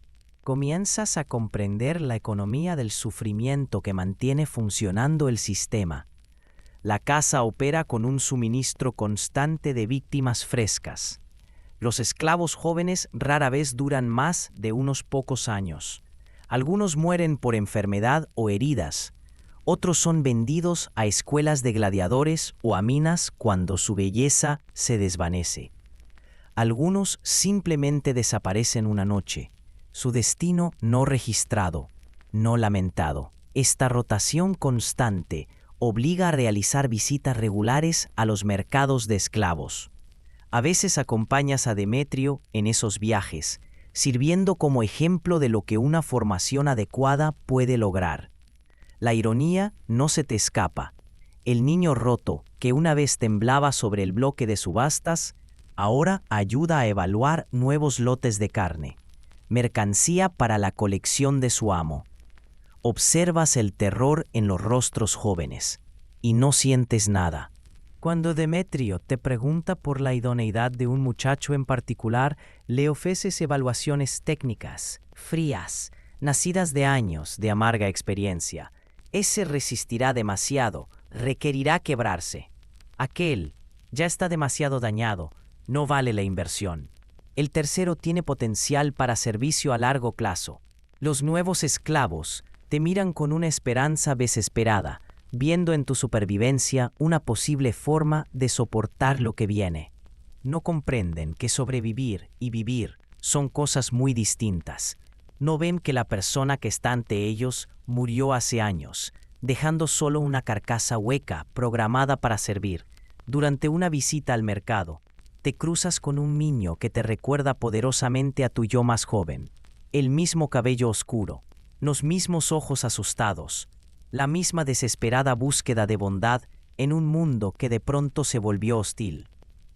Comienzas a comprender la economía del sufrimiento que mantiene funcionando el sistema. La casa opera con un suministro constante de víctimas frescas. Los esclavos jóvenes rara vez duran más de unos pocos años. Algunos mueren por enfermedad o heridas. Otros son vendidos a escuelas de gladiadores o a minas cuando su belleza se desvanece. Algunos simplemente desaparecen una noche, su destino no registrado, no lamentado. Esta rotación constante obliga a realizar visitas regulares a los mercados de esclavos. A veces acompañas a Demetrio en esos viajes, sirviendo como ejemplo de lo que una formación adecuada puede lograr. La ironía no se te escapa. El niño roto, que una vez temblaba sobre el bloque de subastas, ahora ayuda a evaluar nuevos lotes de carne, mercancía para la colección de su amo. Observas el terror en los rostros jóvenes y no sientes nada. Cuando Demetrio te pregunta por la idoneidad de un muchacho en particular, le ofreces evaluaciones técnicas, frías, nacidas de años de amarga experiencia. Ese resistirá demasiado, requerirá quebrarse. Aquel ya está demasiado dañado, no vale la inversión. El tercero tiene potencial para servicio a largo plazo. Los nuevos esclavos te miran con una esperanza desesperada, viendo en tu supervivencia una posible forma de soportar lo que viene. No comprenden que sobrevivir y vivir son cosas muy distintas. No ven que la persona que está ante ellos murió hace años, dejando solo una carcasa hueca programada para servir. Durante una visita al mercado, te cruzas con un niño que te recuerda poderosamente a tu yo más joven. El mismo cabello oscuro, los mismos ojos asustados, la misma desesperada búsqueda de bondad en un mundo que de pronto se volvió hostil.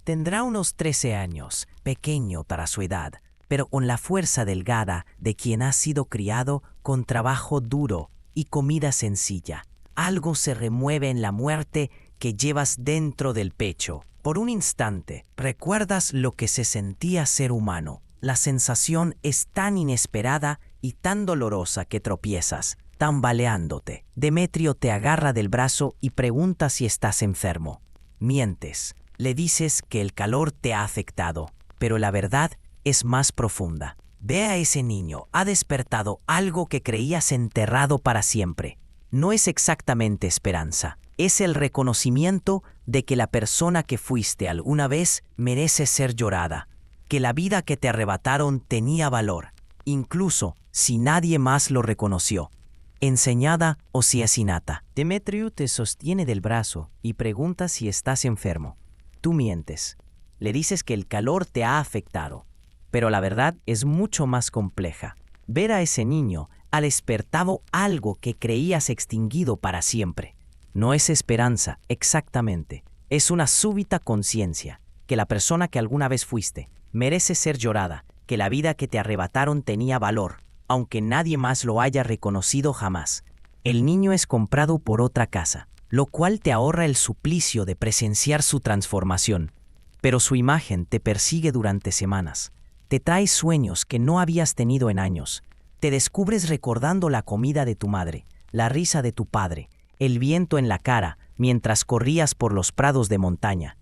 Tendrá unos 13 años, pequeño para su edad, pero con la fuerza delgada de quien ha sido criado con trabajo duro y comida sencilla. Algo se remueve en la muerte que llevas dentro del pecho. Por un instante, recuerdas lo que se sentía ser humano, La sensación es tan inesperada y tan dolorosa que tropiezas, tambaleándote. Demetrio te agarra del brazo y pregunta si estás enfermo. Mientes. Le dices que el calor te ha afectado, pero la verdad es más profunda. Ve a ese niño, ha despertado algo que creías enterrado para siempre. No es exactamente esperanza, es el reconocimiento de que la persona que fuiste alguna vez merece ser llorada, que la vida que te arrebataron tenía valor, incluso si nadie más lo reconoció. Enseñada o si es innata. Demetrio te sostiene del brazo y pregunta si estás enfermo. Tú mientes. Le dices que el calor te ha afectado, pero la verdad es mucho más compleja. Ver a ese niño ha despertado algo que creías extinguido para siempre. No es esperanza, exactamente. Es una súbita conciencia que la persona que alguna vez fuiste merece ser llorada, que la vida que te arrebataron tenía valor, aunque nadie más lo haya reconocido jamás. El niño es comprado por otra casa, lo cual te ahorra el suplicio de presenciar su transformación. Pero su imagen te persigue durante semanas. Te trae sueños que no habías tenido en años. Te descubres recordando la comida de tu madre, la risa de tu padre, el viento en la cara mientras corrías por los prados de montaña.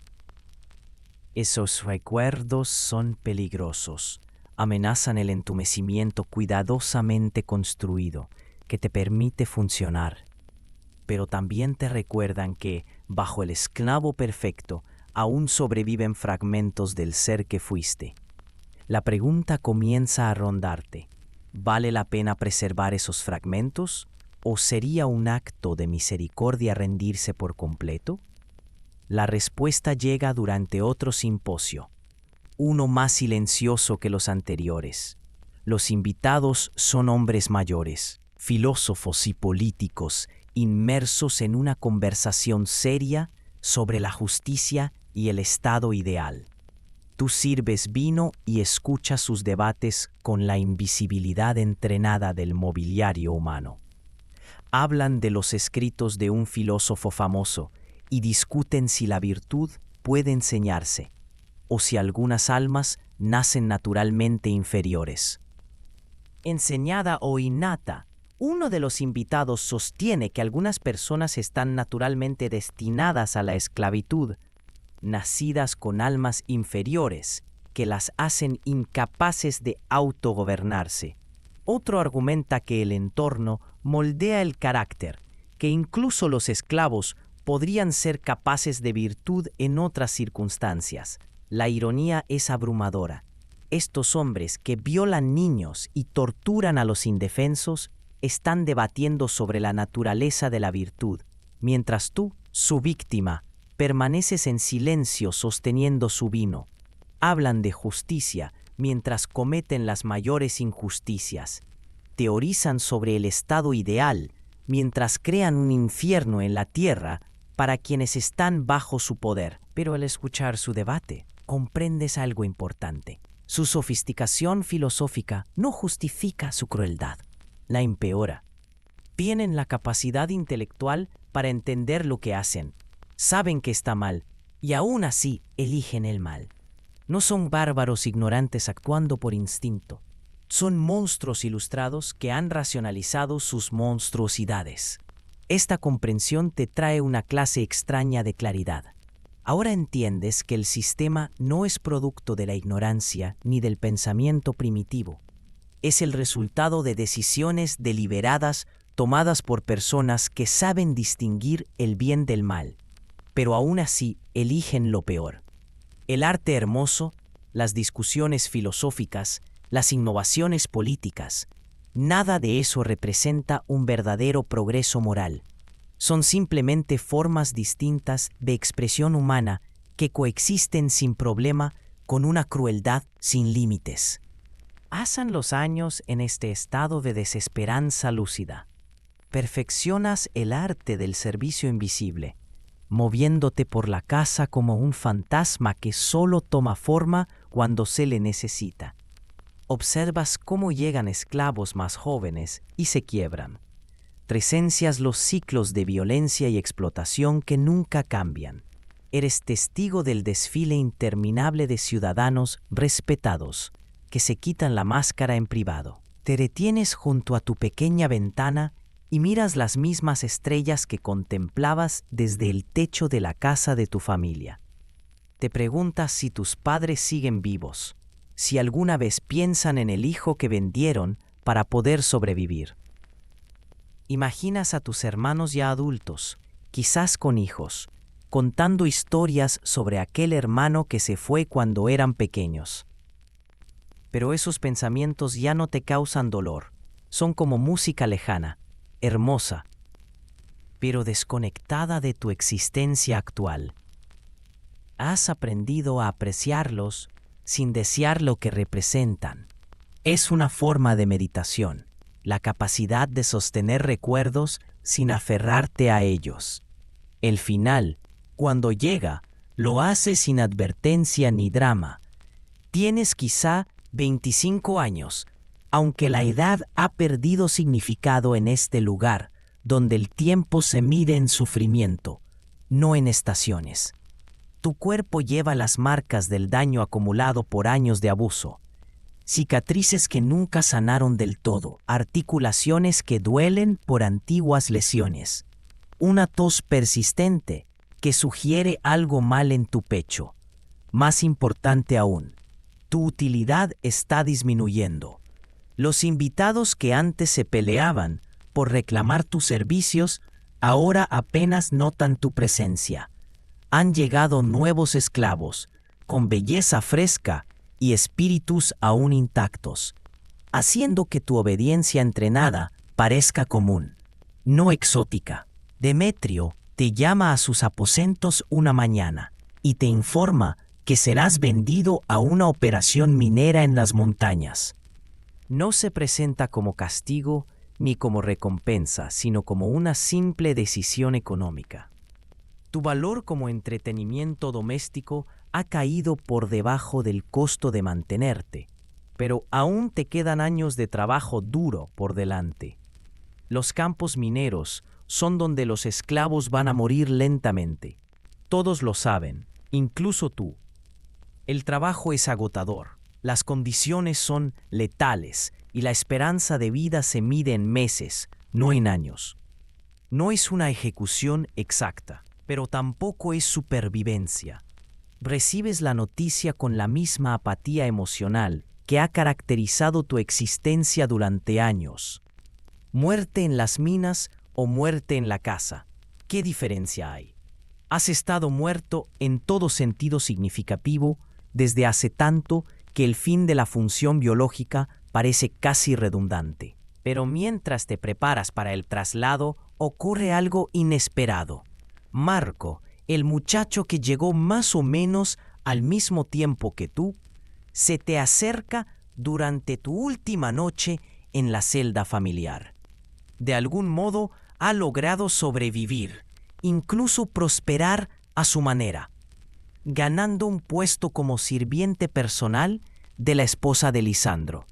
Esos recuerdos son peligrosos. Amenazan el entumecimiento cuidadosamente construido que te permite funcionar. Pero también te recuerdan que, bajo el esclavo perfecto, aún sobreviven fragmentos del ser que fuiste. La pregunta comienza a rondarte. ¿Vale la pena preservar esos fragmentos? ¿O sería un acto de misericordia rendirse por completo? La respuesta llega durante otro simposio, uno más silencioso que los anteriores. Los invitados son hombres mayores, filósofos y políticos, inmersos en una conversación seria sobre la justicia y el estado ideal. Tú sirves vino y escuchas sus debates con la invisibilidad entrenada del mobiliario humano. Hablan de los escritos de un filósofo famoso y discuten si la virtud puede enseñarse o si algunas almas nacen naturalmente inferiores. Enseñada o innata, uno de los invitados sostiene que algunas personas están naturalmente destinadas a la esclavitud, nacidas con almas inferiores que las hacen incapaces de autogobernarse. Otro argumenta que el entorno moldea el carácter, que incluso los esclavos podrían ser capaces de virtud en otras circunstancias. La ironía es abrumadora. Estos hombres que violan niños y torturan a los indefensos están debatiendo sobre la naturaleza de la virtud, mientras tú, su víctima, permaneces en silencio sosteniendo su vino. Hablan de justicia mientras cometen las mayores injusticias. Teorizan sobre el estado ideal mientras crean un infierno en la tierra para quienes están bajo su poder. Pero al escuchar su debate, comprendes algo importante. Su sofisticación filosófica no justifica su crueldad, la empeora. Tienen la capacidad intelectual para entender lo que hacen. Saben que está mal y aún así eligen el mal. No son bárbaros ignorantes actuando por instinto. Son monstruos ilustrados que han racionalizado sus monstruosidades. Esta comprensión te trae una clase extraña de claridad. Ahora entiendes que el sistema no es producto de la ignorancia ni del pensamiento primitivo. Es el resultado de decisiones deliberadas tomadas por personas que saben distinguir el bien del mal, pero aún así eligen lo peor. El arte hermoso, las discusiones filosóficas, las innovaciones políticas, nada de eso representa un verdadero progreso moral. Son simplemente formas distintas de expresión humana que coexisten sin problema con una crueldad sin límites. Pasan los años en este estado de desesperanza lúcida. Perfeccionas el arte del servicio invisible, moviéndote por la casa como un fantasma que solo toma forma cuando se le necesita. Observas cómo llegan esclavos más jóvenes y se quiebran. Presencias los ciclos de violencia y explotación que nunca cambian. Eres testigo del desfile interminable de ciudadanos respetados, que se quitan la máscara en privado. Te detienes junto a tu pequeña ventana y miras las mismas estrellas que contemplabas desde el techo de la casa de tu familia. Te preguntas si tus padres siguen vivos, si alguna vez piensan en el hijo que vendieron para poder sobrevivir. Imaginas a tus hermanos ya adultos, quizás con hijos, contando historias sobre aquel hermano que se fue cuando eran pequeños. Pero esos pensamientos ya no te causan dolor, son como música lejana, hermosa, pero desconectada de tu existencia actual. Has aprendido a apreciarlos sin desear lo que representan. Es una forma de meditación, la capacidad de sostener recuerdos sin aferrarte a ellos. El final, cuando llega, lo hace sin advertencia ni drama. Tienes quizá 25 años, aunque la edad ha perdido significado en este lugar, donde el tiempo se mide en sufrimiento, no en estaciones. Tu cuerpo lleva las marcas del daño acumulado por años de abuso. Cicatrices que nunca sanaron del todo, articulaciones que duelen por antiguas lesiones. Una tos persistente que sugiere algo mal en tu pecho. Más importante aún, tu utilidad está disminuyendo. Los invitados que antes se peleaban por reclamar tus servicios, ahora apenas notan tu presencia. Han llegado nuevos esclavos, con belleza fresca y espíritus aún intactos, haciendo que tu obediencia entrenada parezca común, no exótica. Demetrio te llama a sus aposentos una mañana y te informa que serás vendido a una operación minera en las montañas. No se presenta como castigo ni como recompensa, sino como una simple decisión económica. Tu valor como entretenimiento doméstico ha caído por debajo del costo de mantenerte, pero aún te quedan años de trabajo duro por delante. Los campos mineros son donde los esclavos van a morir lentamente. Todos lo saben, incluso tú. El trabajo es agotador, las condiciones son letales y la esperanza de vida se mide en meses, no en años. No es una ejecución exacta, pero tampoco es supervivencia. Recibes la noticia con la misma apatía emocional que ha caracterizado tu existencia durante años. Muerte en las minas o muerte en la casa. ¿Qué diferencia hay? Has estado muerto en todo sentido significativo desde hace tanto que el fin de la función biológica parece casi redundante. Pero mientras te preparas para el traslado, ocurre algo inesperado. Marco, el muchacho que llegó más o menos al mismo tiempo que tú, se te acerca durante tu última noche en la celda familiar. De algún modo ha logrado sobrevivir, incluso prosperar a su manera, ganando un puesto como sirviente personal de la esposa de Lisandro.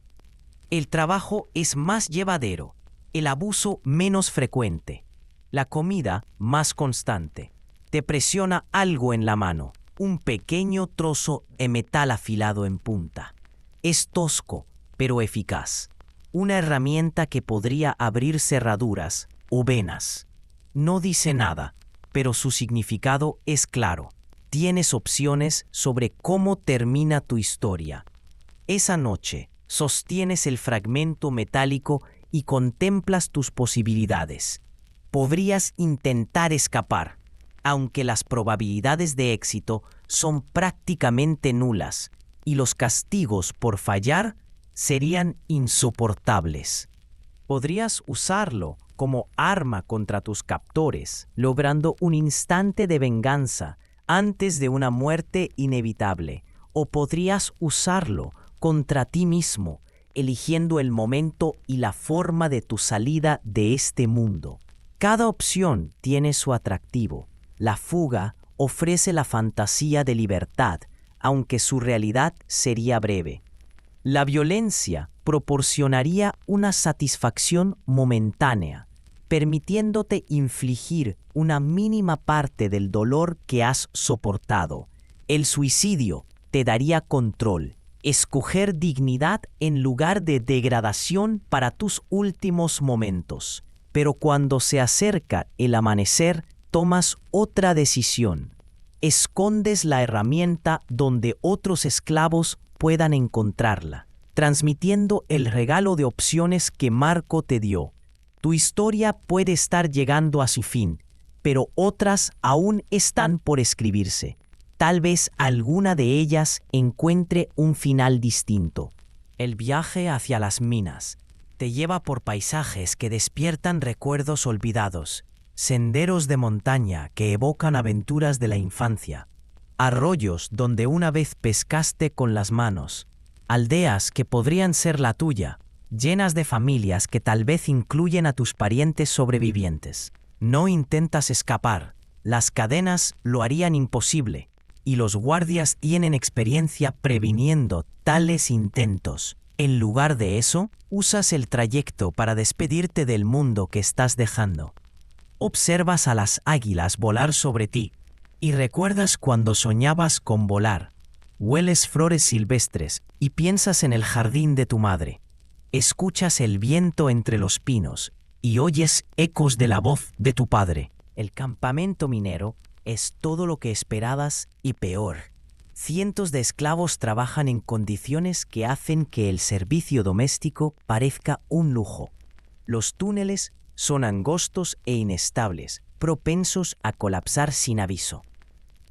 El trabajo es más llevadero, el abuso menos frecuente, la comida más constante. Te presiona algo en la mano, un pequeño trozo de metal afilado en punta. Es tosco, pero eficaz. Una herramienta que podría abrir cerraduras o venas. No dice nada, pero su significado es claro. Tienes opciones sobre cómo termina tu historia. Esa noche, sostienes el fragmento metálico y contemplas tus posibilidades. Podrías intentar escapar, aunque las probabilidades de éxito son prácticamente nulas y los castigos por fallar serían insoportables. Podrías usarlo como arma contra tus captores, logrando un instante de venganza antes de una muerte inevitable, o podrías usarlo contra ti mismo, eligiendo el momento y la forma de tu salida de este mundo. Cada opción tiene su atractivo. La fuga ofrece la fantasía de libertad, aunque su realidad sería breve. La violencia proporcionaría una satisfacción momentánea, permitiéndote infligir una mínima parte del dolor que has soportado. El suicidio te daría control Escoger dignidad en lugar de degradación para tus últimos momentos. Pero cuando se acerca el amanecer, tomas otra decisión. Escondes la herramienta donde otros esclavos puedan encontrarla, transmitiendo el regalo de opciones que Marco te dio. Tu historia puede estar llegando a su fin, pero otras aún están por escribirse. Tal vez alguna de ellas encuentre un final distinto. El viaje hacia las minas te lleva por paisajes que despiertan recuerdos olvidados, senderos de montaña que evocan aventuras de la infancia, arroyos donde una vez pescaste con las manos, aldeas que podrían ser la tuya, llenas de familias que tal vez incluyen a tus parientes sobrevivientes. No intentas escapar, las cadenas lo harían imposible, y los guardias tienen experiencia previniendo tales intentos. En lugar de eso, usas el trayecto para despedirte del mundo que estás dejando. Observas a las águilas volar sobre ti y recuerdas cuando soñabas con volar. Hueles flores silvestres y piensas en el jardín de tu madre. Escuchas el viento entre los pinos y oyes ecos de la voz de tu padre. El campamento minero es todo lo que esperabas y peor. Cientos de esclavos trabajan en condiciones que hacen que el servicio doméstico parezca un lujo. Los túneles son angostos e inestables, propensos a colapsar sin aviso.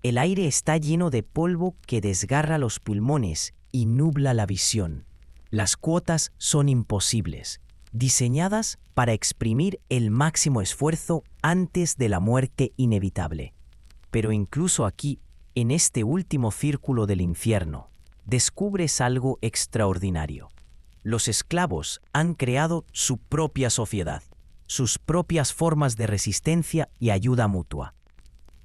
El aire está lleno de polvo que desgarra los pulmones y nubla la visión. Las cuotas son imposibles, diseñadas para exprimir el máximo esfuerzo antes de la muerte inevitable. Pero incluso aquí, en este último círculo del infierno, descubres algo extraordinario. Los esclavos han creado su propia sociedad, sus propias formas de resistencia y ayuda mutua.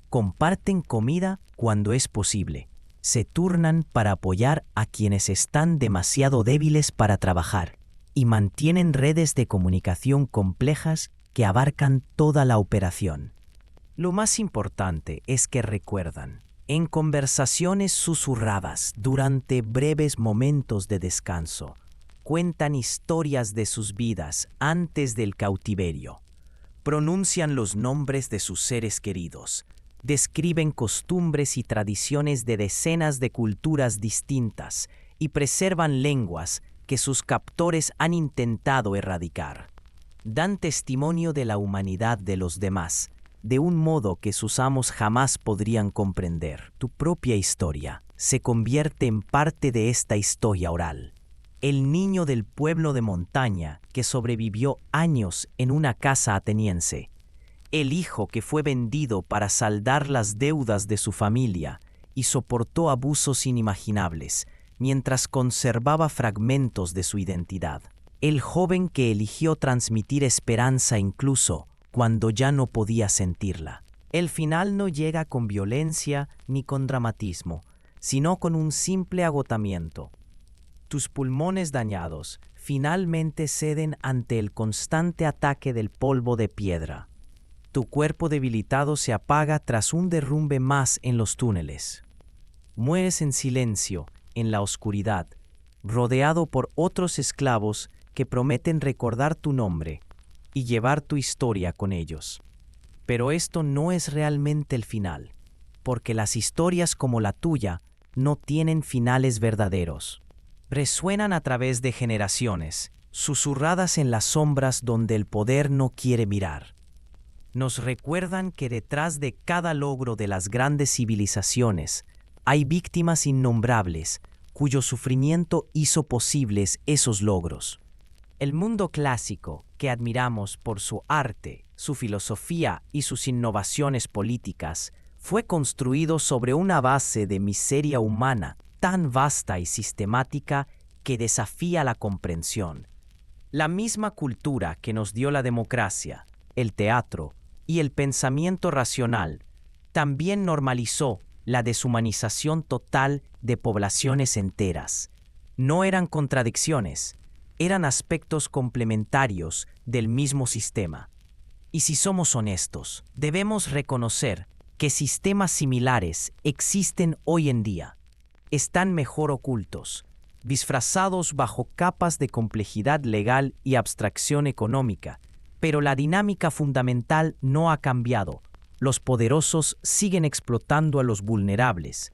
Comparten comida cuando es posible, se turnan para apoyar a quienes están demasiado débiles para trabajar y mantienen redes de comunicación complejas que abarcan toda la operación. Lo más importante es que recuerdan, en conversaciones susurradas durante breves momentos de descanso, cuentan historias de sus vidas antes del cautiverio, pronuncian los nombres de sus seres queridos, describen costumbres y tradiciones de decenas de culturas distintas y preservan lenguas que sus captores han intentado erradicar. Dan testimonio de la humanidad de los demás, de un modo que sus amos jamás podrían comprender. Tu propia historia se convierte en parte de esta historia oral. El niño del pueblo de montaña que sobrevivió años en una casa ateniense. El hijo que fue vendido para saldar las deudas de su familia y soportó abusos inimaginables mientras conservaba fragmentos de su identidad. El joven que eligió transmitir esperanza incluso cuando ya no podía sentirla. El final no llega con violencia ni con dramatismo, sino con un simple agotamiento. Tus pulmones dañados finalmente ceden ante el constante ataque del polvo de piedra. Tu cuerpo debilitado se apaga tras un derrumbe más en los túneles. Mueres en silencio, en la oscuridad, rodeado por otros esclavos que prometen recordar tu nombre y llevar tu historia con ellos. Pero esto no es realmente el final, porque las historias como la tuya no tienen finales verdaderos. Resuenan a través de generaciones, susurradas en las sombras donde el poder no quiere mirar. Nos recuerdan que detrás de cada logro de las grandes civilizaciones hay víctimas innombrables cuyo sufrimiento hizo posibles esos logros. El mundo clásico, que admiramos por su arte, su filosofía y sus innovaciones políticas, fue construido sobre una base de miseria humana tan vasta y sistemática que desafía la comprensión. La misma cultura que nos dio la democracia, el teatro y el pensamiento racional, también normalizó la deshumanización total de poblaciones enteras. No eran contradicciones, eran aspectos complementarios del mismo sistema. Y si somos honestos, debemos reconocer que sistemas similares existen hoy en día. Están mejor ocultos, disfrazados bajo capas de complejidad legal y abstracción económica. Pero la dinámica fundamental no ha cambiado. Los poderosos siguen explotando a los vulnerables.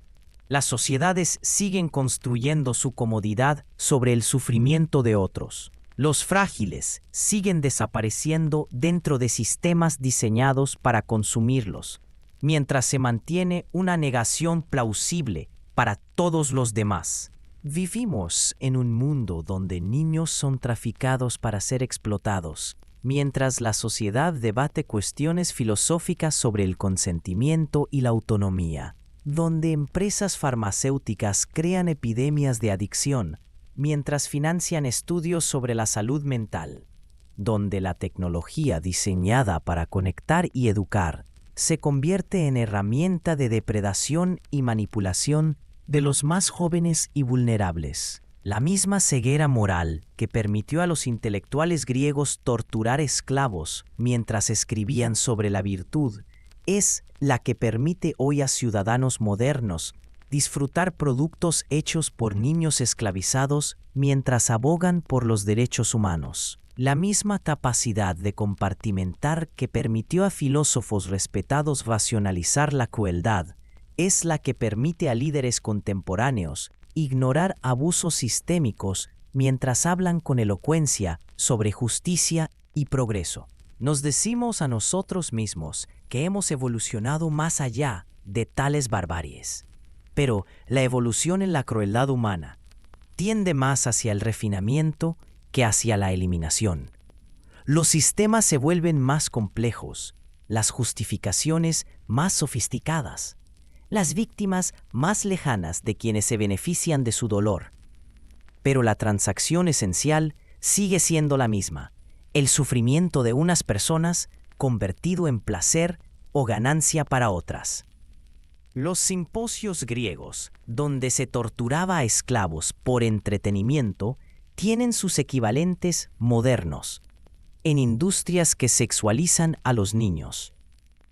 Las sociedades siguen construyendo su comodidad sobre el sufrimiento de otros. Los frágiles siguen desapareciendo dentro de sistemas diseñados para consumirlos, mientras se mantiene una negación plausible para todos los demás. Vivimos en un mundo donde niños son traficados para ser explotados, mientras la sociedad debate cuestiones filosóficas sobre el consentimiento y la autonomía, donde empresas farmacéuticas crean epidemias de adicción, mientras financian estudios sobre la salud mental, donde la tecnología diseñada para conectar y educar se convierte en herramienta de depredación y manipulación de los más jóvenes y vulnerables. La misma ceguera moral que permitió a los intelectuales griegos torturar esclavos mientras escribían sobre la virtud es la que permite hoy a ciudadanos modernos disfrutar productos hechos por niños esclavizados mientras abogan por los derechos humanos. La misma capacidad de compartimentar que permitió a filósofos respetados racionalizar la crueldad es la que permite a líderes contemporáneos ignorar abusos sistémicos mientras hablan con elocuencia sobre justicia y progreso. Nos decimos a nosotros mismos que hemos evolucionado más allá de tales barbaries. Pero la evolución en la crueldad humana tiende más hacia el refinamiento que hacia la eliminación. Los sistemas se vuelven más complejos, las justificaciones más sofisticadas, las víctimas más lejanas de quienes se benefician de su dolor. Pero la transacción esencial sigue siendo la misma, el sufrimiento de unas personas convertido en placer o ganancia para otras. Los simposios griegos, donde se torturaba a esclavos por entretenimiento, tienen sus equivalentes modernos, en industrias que sexualizan a los niños,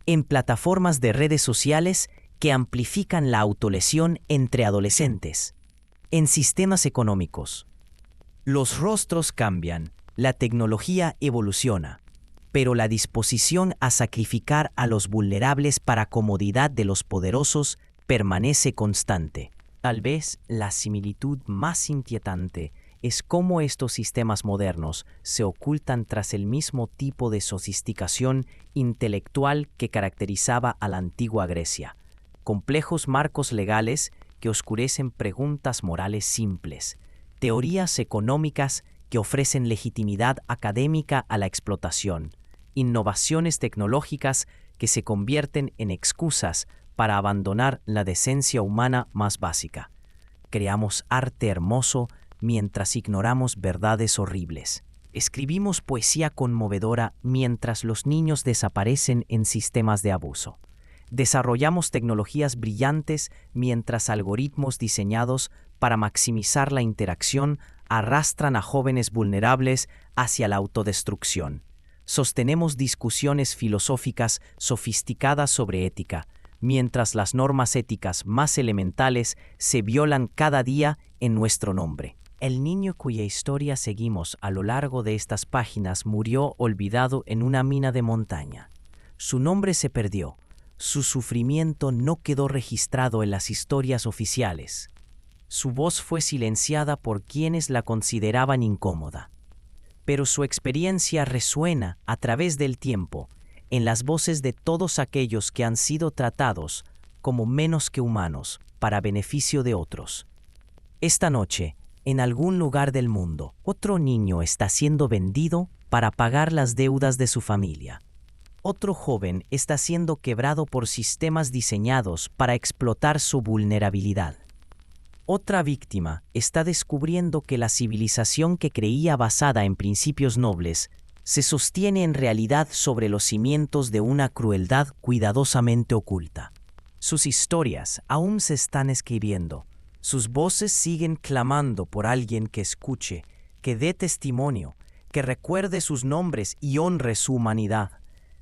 en plataformas de redes sociales que amplifican la autolesión entre adolescentes, en sistemas económicos. Los rostros cambian, la tecnología evoluciona, pero la disposición a sacrificar a los vulnerables para comodidad de los poderosos permanece constante. Tal vez la similitud más inquietante es cómo estos sistemas modernos se ocultan tras el mismo tipo de sofisticación intelectual que caracterizaba a la antigua Grecia. Complejos marcos legales que oscurecen preguntas morales simples, teorías económicas que ofrecen legitimidad académica a la explotación, innovaciones tecnológicas que se convierten en excusas para abandonar la decencia humana más básica. Creamos arte hermoso mientras ignoramos verdades horribles. Escribimos poesía conmovedora mientras los niños desaparecen en sistemas de abuso. Desarrollamos tecnologías brillantes mientras algoritmos diseñados para maximizar la interacción arrastran a jóvenes vulnerables hacia la autodestrucción. Sostenemos discusiones filosóficas sofisticadas sobre ética, mientras las normas éticas más elementales se violan cada día en nuestro nombre. El niño cuya historia seguimos a lo largo de estas páginas murió olvidado en una mina de montaña. Su nombre se perdió. Su sufrimiento no quedó registrado en las historias oficiales. Su voz fue silenciada por quienes la consideraban incómoda. Pero su experiencia resuena a través del tiempo en las voces de todos aquellos que han sido tratados como menos que humanos para beneficio de otros. Esta noche, en algún lugar del mundo, otro niño está siendo vendido para pagar las deudas de su familia. Otro joven está siendo quebrado por sistemas diseñados para explotar su vulnerabilidad. Otra víctima está descubriendo que la civilización que creía basada en principios nobles se sostiene en realidad sobre los cimientos de una crueldad cuidadosamente oculta. Sus historias aún se están escribiendo. Sus voces siguen clamando por alguien que escuche, que dé testimonio, que recuerde sus nombres y honre su humanidad.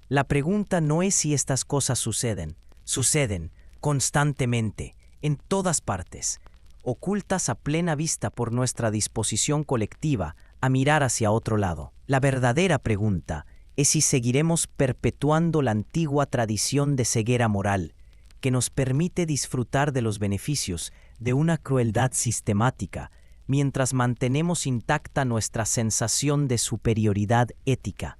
La pregunta no es si estas cosas suceden. Suceden constantemente, en todas partes. ocultas a plena vista por nuestra disposición colectiva a mirar hacia otro lado. La verdadera pregunta es si seguiremos perpetuando la antigua tradición de ceguera moral, que nos permite disfrutar de los beneficios de una crueldad sistemática, mientras mantenemos intacta nuestra sensación de superioridad ética.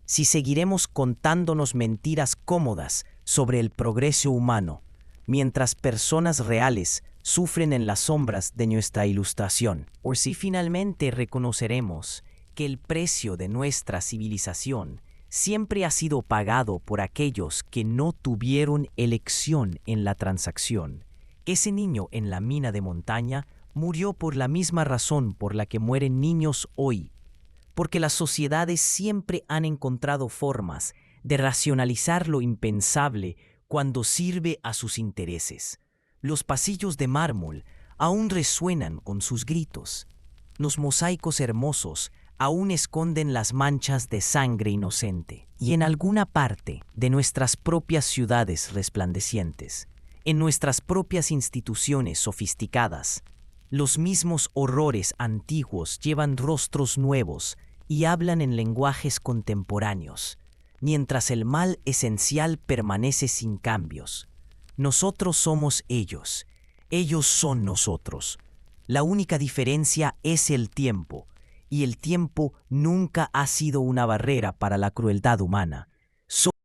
Si seguiremos contándonos mentiras cómodas sobre el progreso humano, mientras personas reales sufren en las sombras de nuestra ilustración, o si finalmente reconoceremos que el precio de nuestra civilización siempre ha sido pagado por aquellos que no tuvieron elección en la transacción. Ese niño en la mina de montaña murió por la misma razón por la que mueren niños hoy, porque las sociedades siempre han encontrado formas de racionalizar lo impensable cuando sirve a sus intereses. Los pasillos de mármol aún resuenan con sus gritos. Los mosaicos hermosos aún esconden las manchas de sangre inocente. Y en alguna parte de nuestras propias ciudades resplandecientes, en nuestras propias instituciones sofisticadas, los mismos horrores antiguos llevan rostros nuevos y hablan en lenguajes contemporáneos, mientras el mal esencial permanece sin cambios. Nosotros somos ellos, ellos son nosotros. La única diferencia es el tiempo, y el tiempo nunca ha sido una barrera para la crueldad humana.